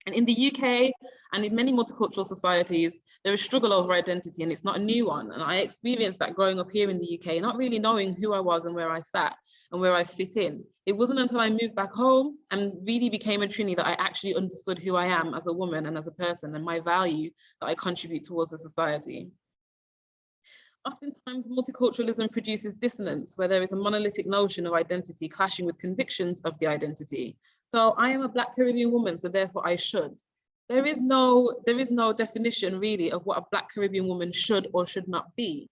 And in the UK and in many multicultural societies, there is struggle over identity, and it's not a new one. And I experienced that growing up here in the UK, not really knowing who I was and where I sat and where I fit in. It wasn't until I moved back home and really became a Trini that I actually understood who I am as a woman and as a person and my value that I contribute towards the society. Oftentimes, multiculturalism produces dissonance, where there is a monolithic notion of identity clashing with convictions of the identity. So I am a Black Caribbean woman, so therefore I should. There is no definition really of what a Black Caribbean woman should or should not be.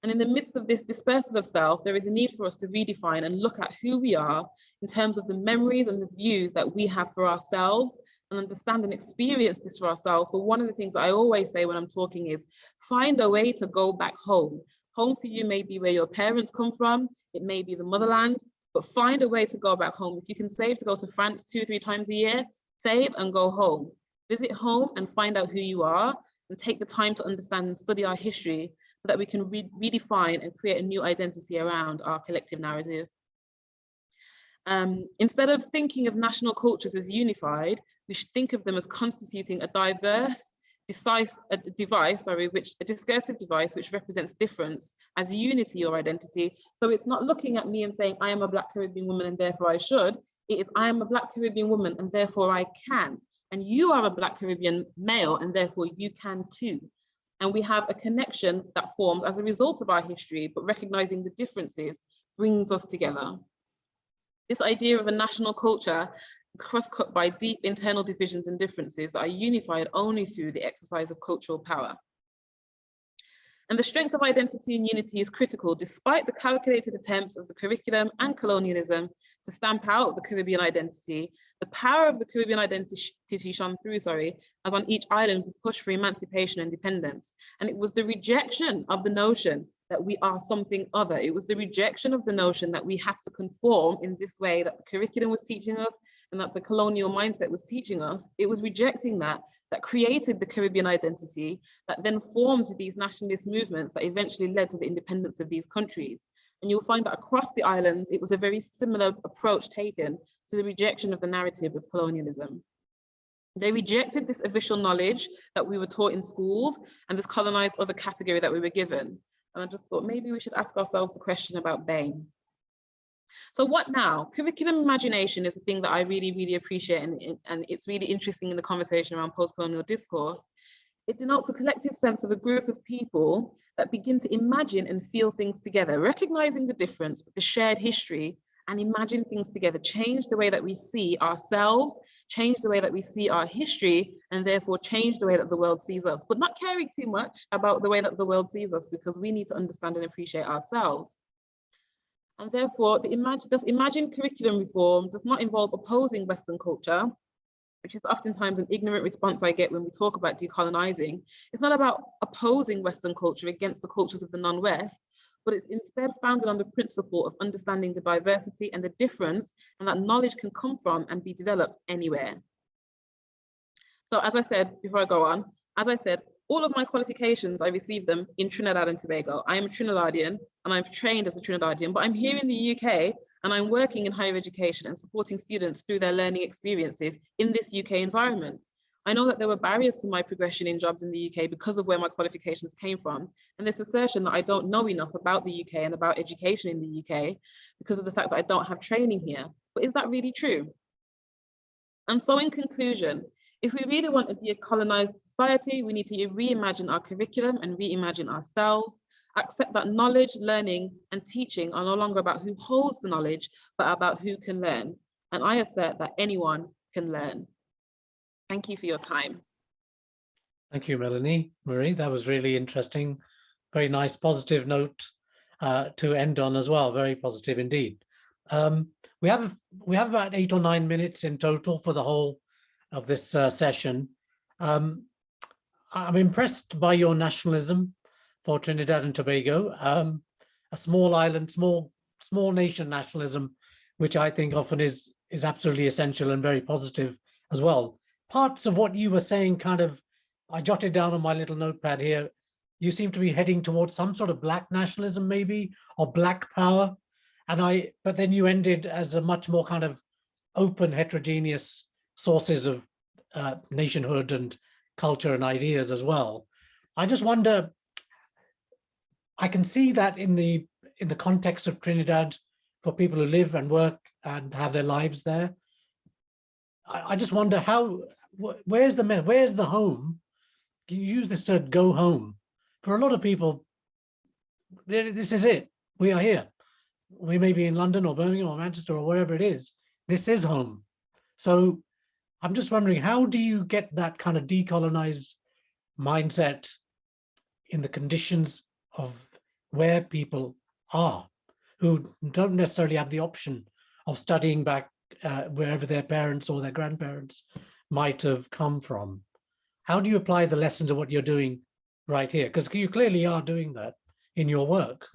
And in the midst of this dispersal of self, there is a need for us to redefine and look at who we are in terms of the memories and the views that we have for ourselves, and understand and experience this for ourselves. So one of the things that I always say when I'm talking is find a way to go back home. Home for you may be where your parents come from, it may be the motherland, but find a way to go back home. If you can save to go to France 2 or 3 times a year, save and go home. Visit home and find out who you are, and take the time to understand and study our history so that we can redefine and create a new identity around our collective narrative. Instead of thinking of national cultures as unified, we should think of them as constituting a diverse, discursive device which represents difference as unity or identity. So it's not looking at me and saying, I am a Black Caribbean woman and therefore I should. It is, I am a Black Caribbean woman and therefore I can. And you are a Black Caribbean male and therefore you can too. And we have a connection that forms as a result of our history, but recognizing the differences brings us together. This idea of a national culture is cross-cut by deep internal divisions and differences that are unified only through the exercise of cultural power. And the strength of identity and unity is critical, despite the calculated attempts of the curriculum and colonialism to stamp out the Caribbean identity. The power of the Caribbean identity shone through, as on each island we pushed for emancipation and independence. And it was the rejection of the notion that we are something other. It was the rejection of the notion that we have to conform in this way that the curriculum was teaching us and that the colonial mindset was teaching us. It was rejecting that created the Caribbean identity, that then formed these nationalist movements that eventually led to the independence of these countries. And you'll find that across the island, it was a very similar approach taken to the rejection of the narrative of colonialism. They rejected this official knowledge that we were taught in schools and this colonized other category that we were given. And I just thought maybe we should ask ourselves the question about BAME. So what now? Curriculum imagination is a thing that I really, really appreciate, and it's really interesting in the conversation around post-colonial discourse. It denotes a collective sense of a group of people that begin to imagine and feel things together, recognizing the difference, but the shared history, and imagine things together, change the way that we see ourselves, change the way that we see our history, and therefore change the way that the world sees us, but not caring too much about the way that the world sees us, because we need to understand and appreciate ourselves. And therefore, imagine curriculum reform does not involve opposing Western culture, which is oftentimes an ignorant response I get when we talk about decolonizing. It's not about opposing Western culture against the cultures of the non-West, but it's instead founded on the principle of understanding the diversity and the difference, and that knowledge can come from and be developed anywhere. So as I said, before I go on, as I said, All of my qualifications, I received them in Trinidad and Tobago. I am a Trinidadian and I've trained as a Trinidadian, but I'm here in the UK and I'm working in higher education and supporting students through their learning experiences in this UK environment. I know that there were barriers to my progression in jobs in the UK because of where my qualifications came from. And this assertion that I don't know enough about the UK and about education in the UK because of the fact that I don't have training here. But is that really true? And so in conclusion, if we really want a decolonized society, we need to reimagine our curriculum and reimagine ourselves, accept that knowledge, learning, and teaching are no longer about who holds the knowledge, but about who can learn. And I assert that anyone can learn. Thank you for your time.
Thank you, Melanie-Marie. That was really interesting. Very nice, positive note to end on as well. Very positive indeed. We have about 8 or 9 minutes in total for the whole of this session. I'm impressed by your nationalism for Trinidad and Tobago, a small island, small nation nationalism, which I think often is absolutely essential and very positive as well. Parts of what you were saying I jotted down on my little notepad here. You seem to be heading towards some sort of black nationalism maybe, or black power. But then you ended as a much more open, heterogeneous sources of nationhood and culture and ideas as well. I just wonder, I can see that in the context of Trinidad for people who live and work and have their lives there. I just wonder where's the home? You use this to go home. For a lot of people, this is it. We are here. We may be in London or Birmingham or Manchester or wherever it is. This is home. So I'm just wondering, how do you get that kind of decolonized mindset in the conditions of where people are, who don't necessarily have the option of studying back wherever their parents or their grandparents might have come from? How do you apply the lessons of what you're doing right here? Because you clearly are doing that in your work.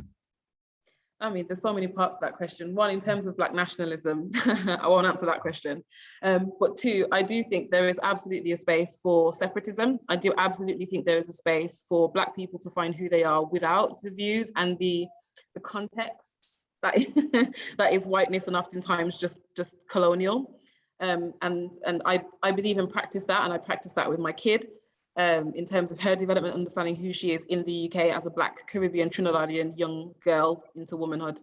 I mean, there's so many parts to that question. One, in terms of black nationalism, I won't answer that question. But two, I do think there is absolutely a space for separatism. I do absolutely think there is a space for black people to find who they are without the views and the context that is whiteness and oftentimes just colonial. And I believe and practice that, and I practice that with my kid. In terms of her development, understanding who she is in the UK as a Black Caribbean Trinidadian young girl into womanhood.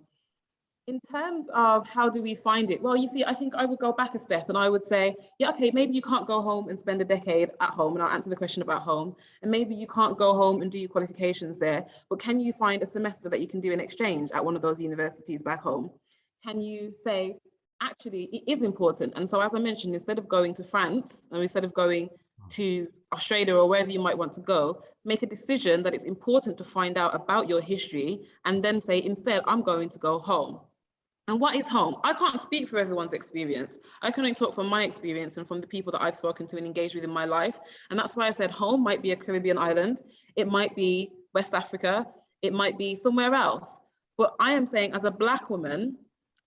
In terms of how do we find it? Well, you see, I think I would go back a step and I would say, yeah, okay, maybe you can't go home and spend a decade at home, and I'll answer the question about home, and maybe you can't go home and do your qualifications there, but can you find a semester that you can do in exchange at one of those universities back home? Can you say, actually, it is important? And so, as I mentioned, instead of going to France, or instead of going to Australia or wherever you might want to go, make a decision that it's important to find out about your history and then say, instead, I'm going to go home. And what is home? I can't speak for everyone's experience. I can only talk from my experience and from the people that I've spoken to and engaged with in my life. And that's why I said home might be a Caribbean island. It might be West Africa. It might be somewhere else. But I am saying, as a Black woman,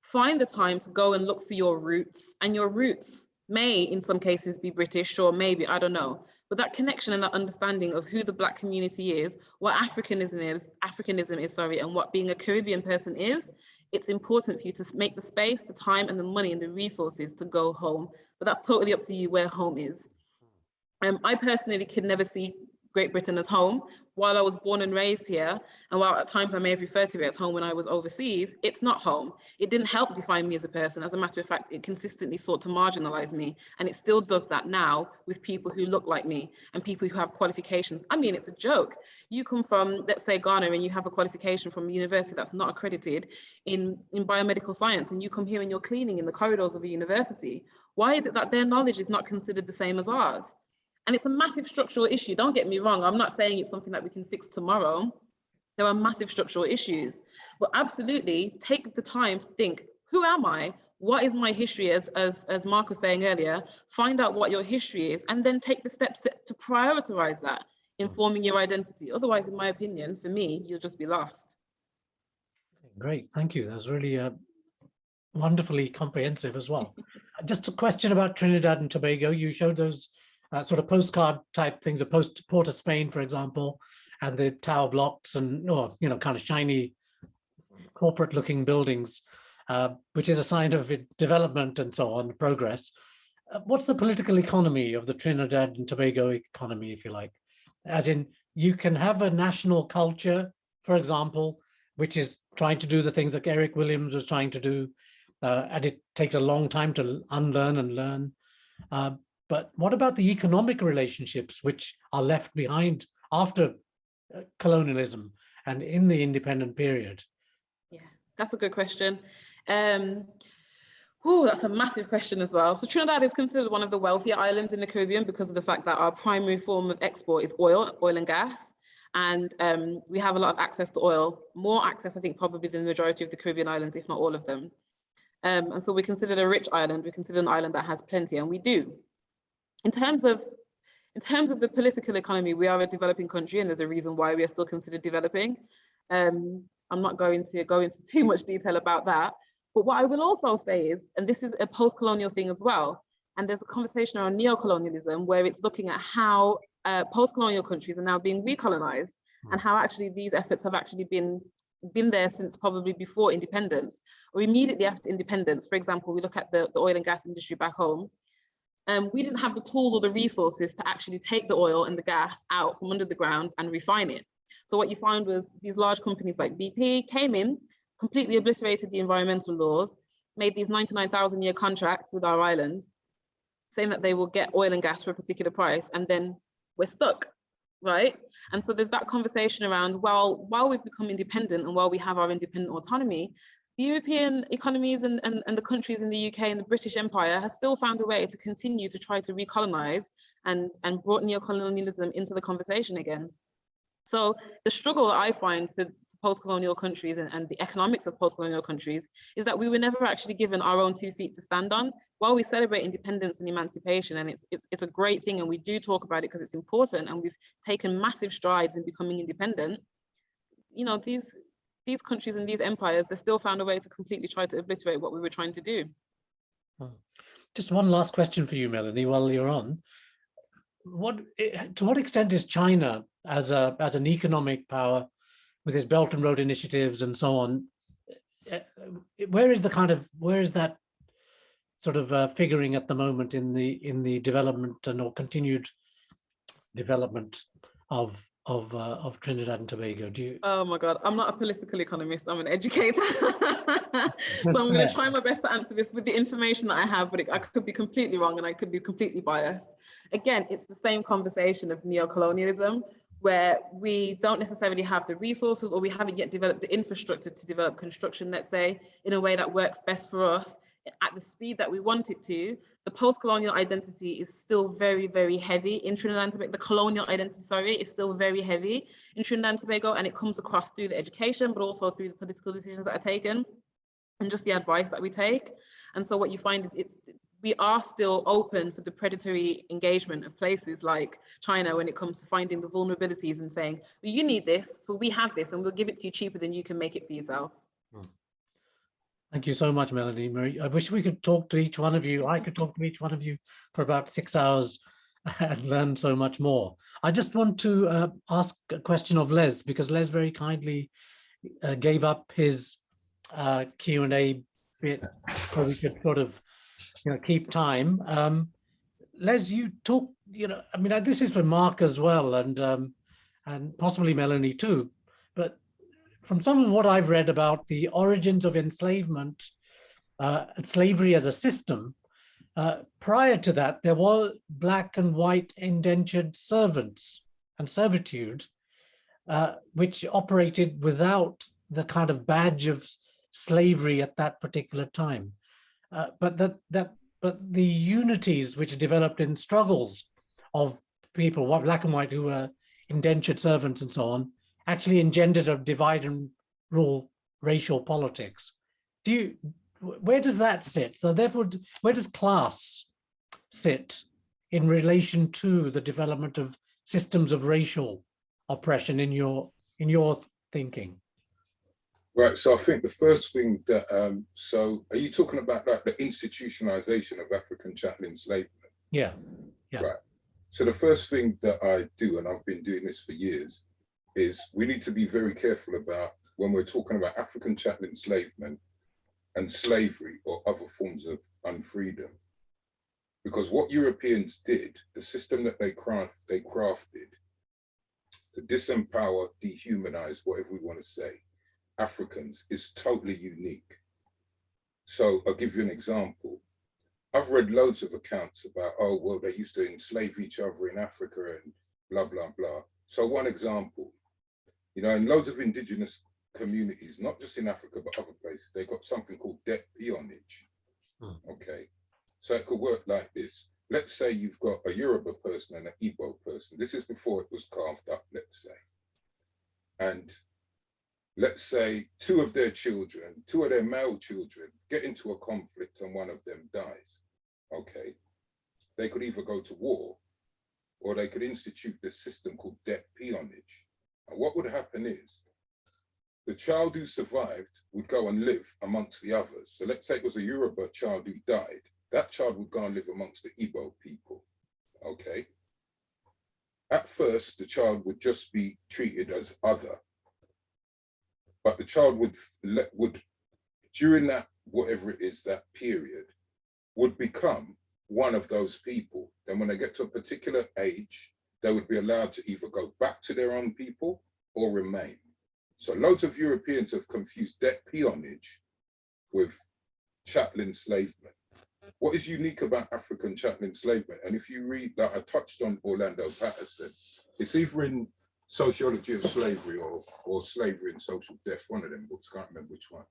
find the time to go and look for your roots, and your roots may in some cases be British, sure, maybe, I don't know. But that connection and that understanding of who the Black community is, what Africanism is, and what being a Caribbean person is, it's important for you to make the space, the time and the money and the resources to go home. But that's totally up to you where home is. I personally could never see Great Britain as home. While I was born and raised here, and while at times I may have referred to it as home when I was overseas, it's not home. It didn't help define me as a person. As a matter of fact, it consistently sought to marginalize me. And it still does that now with people who look like me and people who have qualifications. I mean, it's a joke. You come from, let's say, Ghana, and you have a qualification from a university that's not accredited in biomedical science, and you come here and you're cleaning in the corridors of a university. Why is it that their knowledge is not considered the same as ours? And it's a massive structural issue. Don't get me wrong. I'm not saying it's something that we can fix tomorrow. There are massive structural issues. But absolutely take the time to think, who am I? What is my history? As Mark was saying earlier, find out what your history is and then take the steps to prioritize that in forming your identity. Otherwise, in my opinion, for me, you'll just be lost.
Great, thank you. That was really wonderfully comprehensive as well. Just a question about Trinidad and Tobago. You showed those sort of postcard type things, Port of Spain, for example, and the tower blocks and, or, you know, kind of shiny corporate looking buildings, which is a sign of development and so on, progress. What's the political economy of the Trinidad and Tobago economy, if you like? As in, you can have a national culture, for example, which is trying to do the things that Eric Williams was trying to do, and it takes a long time to unlearn and learn. But what about the economic relationships which are left behind after colonialism and in the independent period?
Yeah, that's a good question. That's a massive question as well. So Trinidad is considered one of the wealthier islands in the Caribbean because of the fact that our primary form of export is oil and gas. And we have a lot of access to oil, more access, I think, probably than the majority of the Caribbean islands, if not all of them. And so we consider it a rich island. We consider an island that has plenty, and we do. In terms of the political economy, we are a developing country, and there's a reason why we are still considered developing. I'm not going to go into too much detail about that. But what I will also say is, and this is a post-colonial thing as well, and there's a conversation around neocolonialism where it's looking at how post-colonial countries are now being recolonized and how actually these efforts have actually been there since probably before independence or immediately after independence. For example, we look at the oil and gas industry back home. We didn't have the tools or the resources to actually take the oil and the gas out from under the ground and refine it. So what you found was these large companies like BP came in, completely obliterated the environmental laws, made these 99,000-year contracts with our island, saying that they will get oil and gas for a particular price, and then we're stuck, right? And so there's that conversation around, well, while we've become independent and while we have our independent autonomy, the European economies and the countries in the UK and the British Empire has still found a way to continue to try to recolonize and brought neocolonialism into the conversation again. So the struggle that I find for post-colonial countries and the economics of post-colonial countries is that we were never actually given our own 2 feet to stand on. While we celebrate independence and emancipation, and it's a great thing, and we do talk about it because it's important, and we've taken massive strides in becoming independent, you know, these countries and these empires, they still found a way to completely try to obliterate what we were trying to do.
Just one last question for you, Melanie, while you're on. To what extent is China as an economic power with its Belt and Road initiatives and so on, where is that sort of figuring at the moment in the development or continued development of Trinidad and Tobago? Do you?
Oh my God, I'm not a political economist, I'm an educator. So I'm going to try my best to answer this with the information that I have, but I could be completely wrong and I could be completely biased. Again, it's the same conversation of neocolonialism, where we don't necessarily have the resources or we haven't yet developed the infrastructure to develop construction, let's say, in a way that works best for us at the speed that we want it to. The post-colonial identity is still very, very heavy in Trinidad and Tobago. The colonial identity, sorry, is still very heavy in Trinidad and Tobago, and it comes across through the education, but also through the political decisions that are taken and just the advice that we take. And so what you find is we are still open for the predatory engagement of places like China when it comes to finding the vulnerabilities and saying, well, you need this, so we have this, and we'll give it to you cheaper than you can make it for yourself.
Thank you so much, Melanie-Marie. I wish we could talk to each one of you. I could talk to each one of you for about 6 hours and learn so much more. I just want to ask a question of Les, because Les very kindly gave up his Q&A bit so we could sort of keep time. Les, you talk, I mean, this is for Mark as well, and possibly Melanie too, but from some of what I've read about the origins of enslavement and slavery as a system, prior to that, there were black and white indentured servants and servitude, which operated without the kind of badge of slavery at that particular time. But the unities which developed in struggles of people, black and white, who were indentured servants and so on, actually engendered a divide and rule racial politics. Where does that sit? So therefore, where does class sit in relation to the development of systems of racial oppression in your thinking?
Right, so I think the first thing that, so are you talking about like the institutionalization of African chattel enslavement?
Yeah, yeah.
Right. So the first thing that I do, and I've been doing this for years, is we need to be very careful about when we're talking about African chattel enslavement and slavery or other forms of unfreedom. Because what Europeans did, the system that they crafted to disempower, dehumanize, whatever we want to say, Africans is totally unique. So I'll give you an example. I've read loads of accounts about, oh, well, they used to enslave each other in Africa and blah, blah, blah. So one example, you know, in loads of indigenous communities, not just in Africa, but other places, they got something called debt peonage. Okay. So it could work like this. Let's say you've got a Yoruba person and an Igbo person. This is before it was carved up, let's say. And let's say two of their male children get into a conflict and one of them dies. Okay. They could either go to war or they could institute this system called debt peonage. And what would happen is the child who survived would go and live amongst the others. So let's say it was a Yoruba child who died. That child would go and live amongst the Igbo people, okay? At first, the child would just be treated as other, but the child would during that, whatever it is, that period, would become one of those people. Then when they get to a particular age, they would be allowed to either go back to their own people or remain. So loads of Europeans have confused debt peonage with chattel enslavement. What is unique about African chattel enslavement, and if you read that, I touched on Orlando Patterson, it's either in Sociology of Slavery or Slavery and Social Death, one of them books, can't remember which one.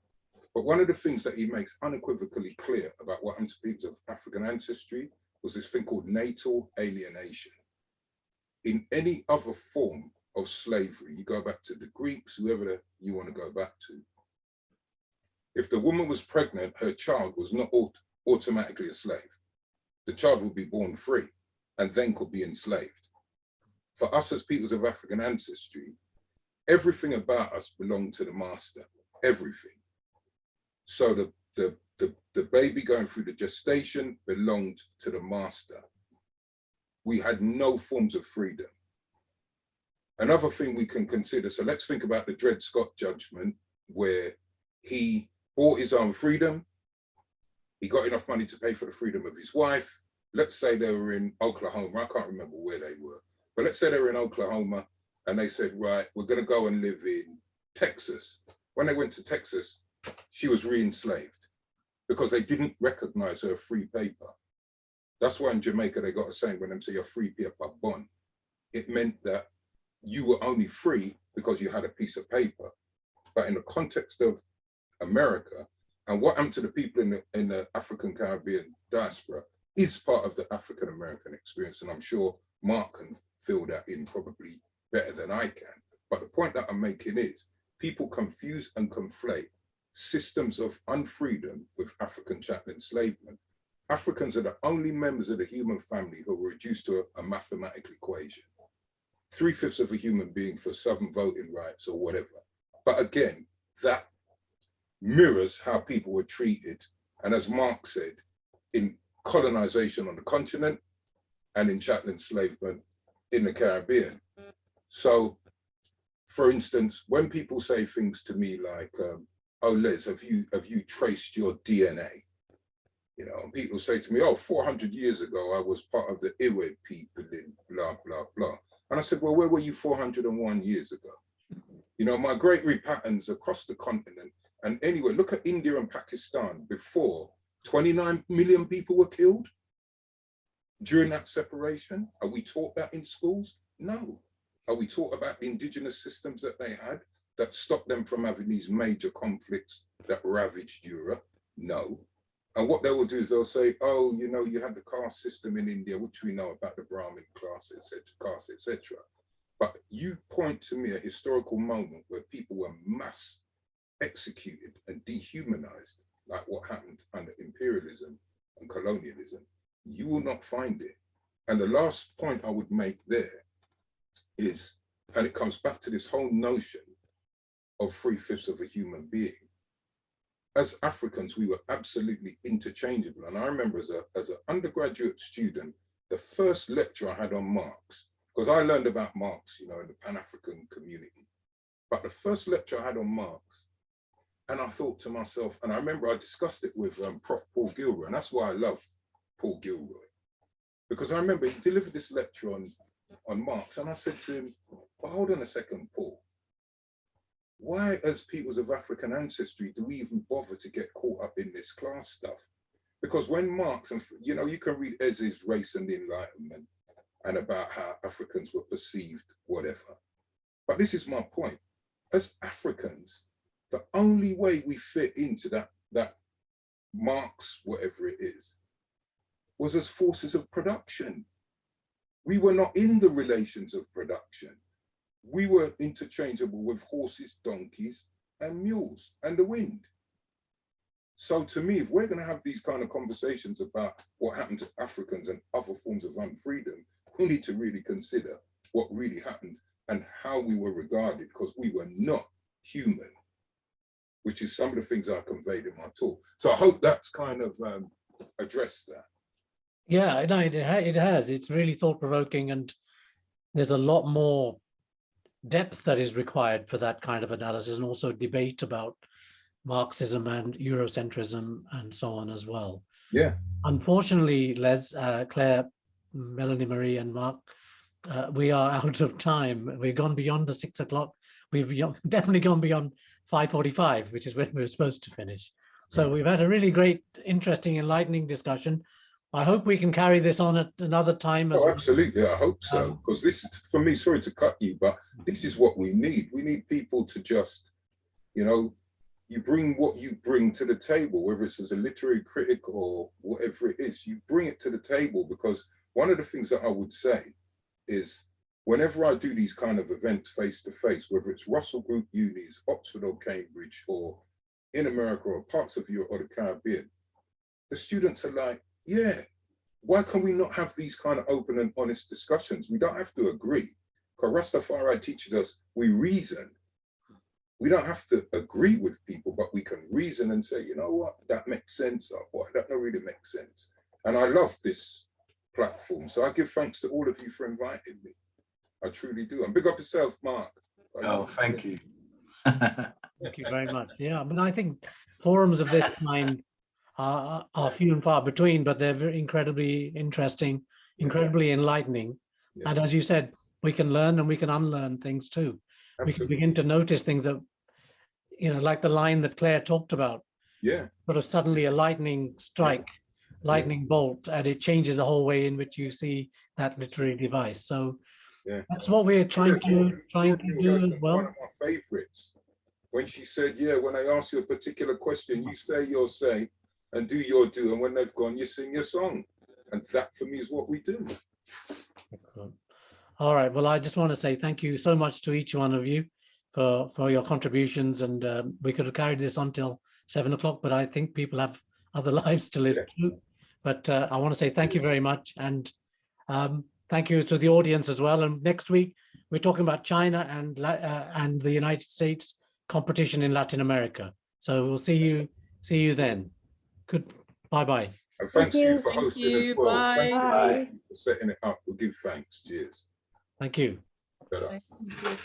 But one of the things that he makes unequivocally clear about what happened to people of African ancestry was this thing called natal alienation. In any other form of slavery, you go back to the Greeks, whoever you want to go back to. If the woman was pregnant, her child was not automatically a slave. The child would be born free and then could be enslaved. For us as peoples of African ancestry, everything about us belonged to the master, everything. So the baby going through the gestation belonged to the master. We had no forms of freedom. Another thing we can consider, so let's think about the Dred Scott judgment where he bought his own freedom. He got enough money to pay for the freedom of his wife. Let's say they were in Oklahoma. I can't remember where they were, but let's say they were in Oklahoma and they said, right, we're going to go and live in Texas. When they went to Texas, she was re-enslaved because they didn't recognize her free paper. That's why in Jamaica, they got a saying when they say you're free paper bon. It meant that you were only free because you had a piece of paper. But in the context of America, and what happened to the people in the African Caribbean diaspora is part of the African American experience. And I'm sure Mark can fill that in probably better than I can. But the point that I'm making is people confuse and conflate systems of unfreedom with African chattel enslavement. Africans are the only members of the human family who were reduced to a mathematical equation. 3/5 of a human being for Southern voting rights or whatever. But again, that mirrors how people were treated. And as Mark said, in colonization on the continent and in chattel enslavement in the Caribbean. So, for instance, when people say things to me like, oh, Les, have you traced your DNA? You know, and people say to me, oh, 400 years ago, I was part of the Iwe people in blah, blah, blah. And I said, well, where were you 401 years ago? You know, migratory patterns across the continent. And anyway, look at India and Pakistan before 29 million people were killed during that separation. Are we taught that in schools? No. Are we taught about the indigenous systems that they had that stopped them from having these major conflicts that ravaged Europe? No. And what they will do is they'll say, oh, you know, you had the caste system in India, which we know about the Brahmin class, caste, etc. But you point to me a historical moment where people were mass executed and dehumanized, like what happened under imperialism and colonialism. You will not find it. And the last point I would make there is, and it comes back to this whole notion of 3/5 of a human being. As Africans, we were absolutely interchangeable. And I remember as an undergraduate student the first lecture I had on Marx, because I learned about Marx, you know, in the Pan-African community, but the first lecture I had on Marx, and I thought to myself, and I remember I discussed it with Prof. Paul Gilroy, and that's why I love Paul Gilroy, because I remember he delivered this lecture on Marx, and I said to him, well, hold on a second, Paul. Why, as peoples of African ancestry, do we even bother to get caught up in this class stuff? Because when Marx, and you know, you can read Ez's Race and Enlightenment and about how Africans were perceived, whatever. But this is my point. As Africans, the only way we fit into that Marx, whatever it is, was as forces of production. We were not in the relations of production. We were interchangeable with horses, donkeys, and mules, and the wind. So to me, if we're going to have these kind of conversations about what happened to Africans and other forms of unfreedom, we need to really consider what really happened and how we were regarded, because we were not human, which is some of the things I conveyed in my talk. So I hope that's kind of addressed that.
Yeah, no, it has. It's really thought-provoking, and there's a lot more depth that is required for that kind of analysis, and also debate about Marxism and Eurocentrism and so on as well.
Yeah.
Unfortunately, Les, Claire, Melanie-Marie and Mark, we are out of time. We've gone beyond the 6 o'clock. We've definitely gone beyond 5:45, which is when we were supposed to finish. So we've had a really great, interesting, enlightening discussion. I hope we can carry this on at another time. As
well. Absolutely, I hope so. Because this is, for me, sorry to cut you, but this is what we need. We need people to just, you know, you bring what you bring to the table, whether it's as a literary critic or whatever it is, you bring it to the table. Because one of the things that I would say is, whenever I do these kind of events face to face, whether it's Russell Group unis, Oxford or Cambridge, or in America or parts of Europe or the Caribbean, the students are like, yeah, why can we not have these kind of open and honest discussions? We don't have to agree. Because Rastafari teaches us we reason. We don't have to agree with people, but we can reason and say, you know what, that makes sense, or that don't really make sense. And I love this platform. So I give thanks to all of you for inviting me. I truly do. And big up yourself, Mark.
Oh, thank you.
Thank you very much. Yeah, but I think forums of this kind are few and far between, but they're very incredibly interesting, incredibly enlightening. Yeah. And as you said, we can learn and we can unlearn things too. Absolutely. We can begin to notice things that, you know, like the line that Claire talked about.
Yeah.
Sort of suddenly a lightning strike, lightning bolt, and it changes the whole way in which you see that literary device. So that's what we're trying to do as well.
One of my favorites, when she said, yeah, when I ask you a particular question, you say your say and do your do, and when they've gone, you sing your song. And that for me is what we do.
Excellent. All right, well, I just want to say thank you so much to each one of you for your contributions, and we could have carried this on till 7 o'clock, but I think people have other lives to live through. But I want to say thank you very much, and thank you to the audience as well. And next week, we're talking about China and the United States competition in Latin America. So we'll see you then. Good. Bye-bye.
And thanks to you for hosting as well.
Bye.
Thanks for setting it up. We'll give thanks. Cheers.
Thank you.
Better.
Thank you.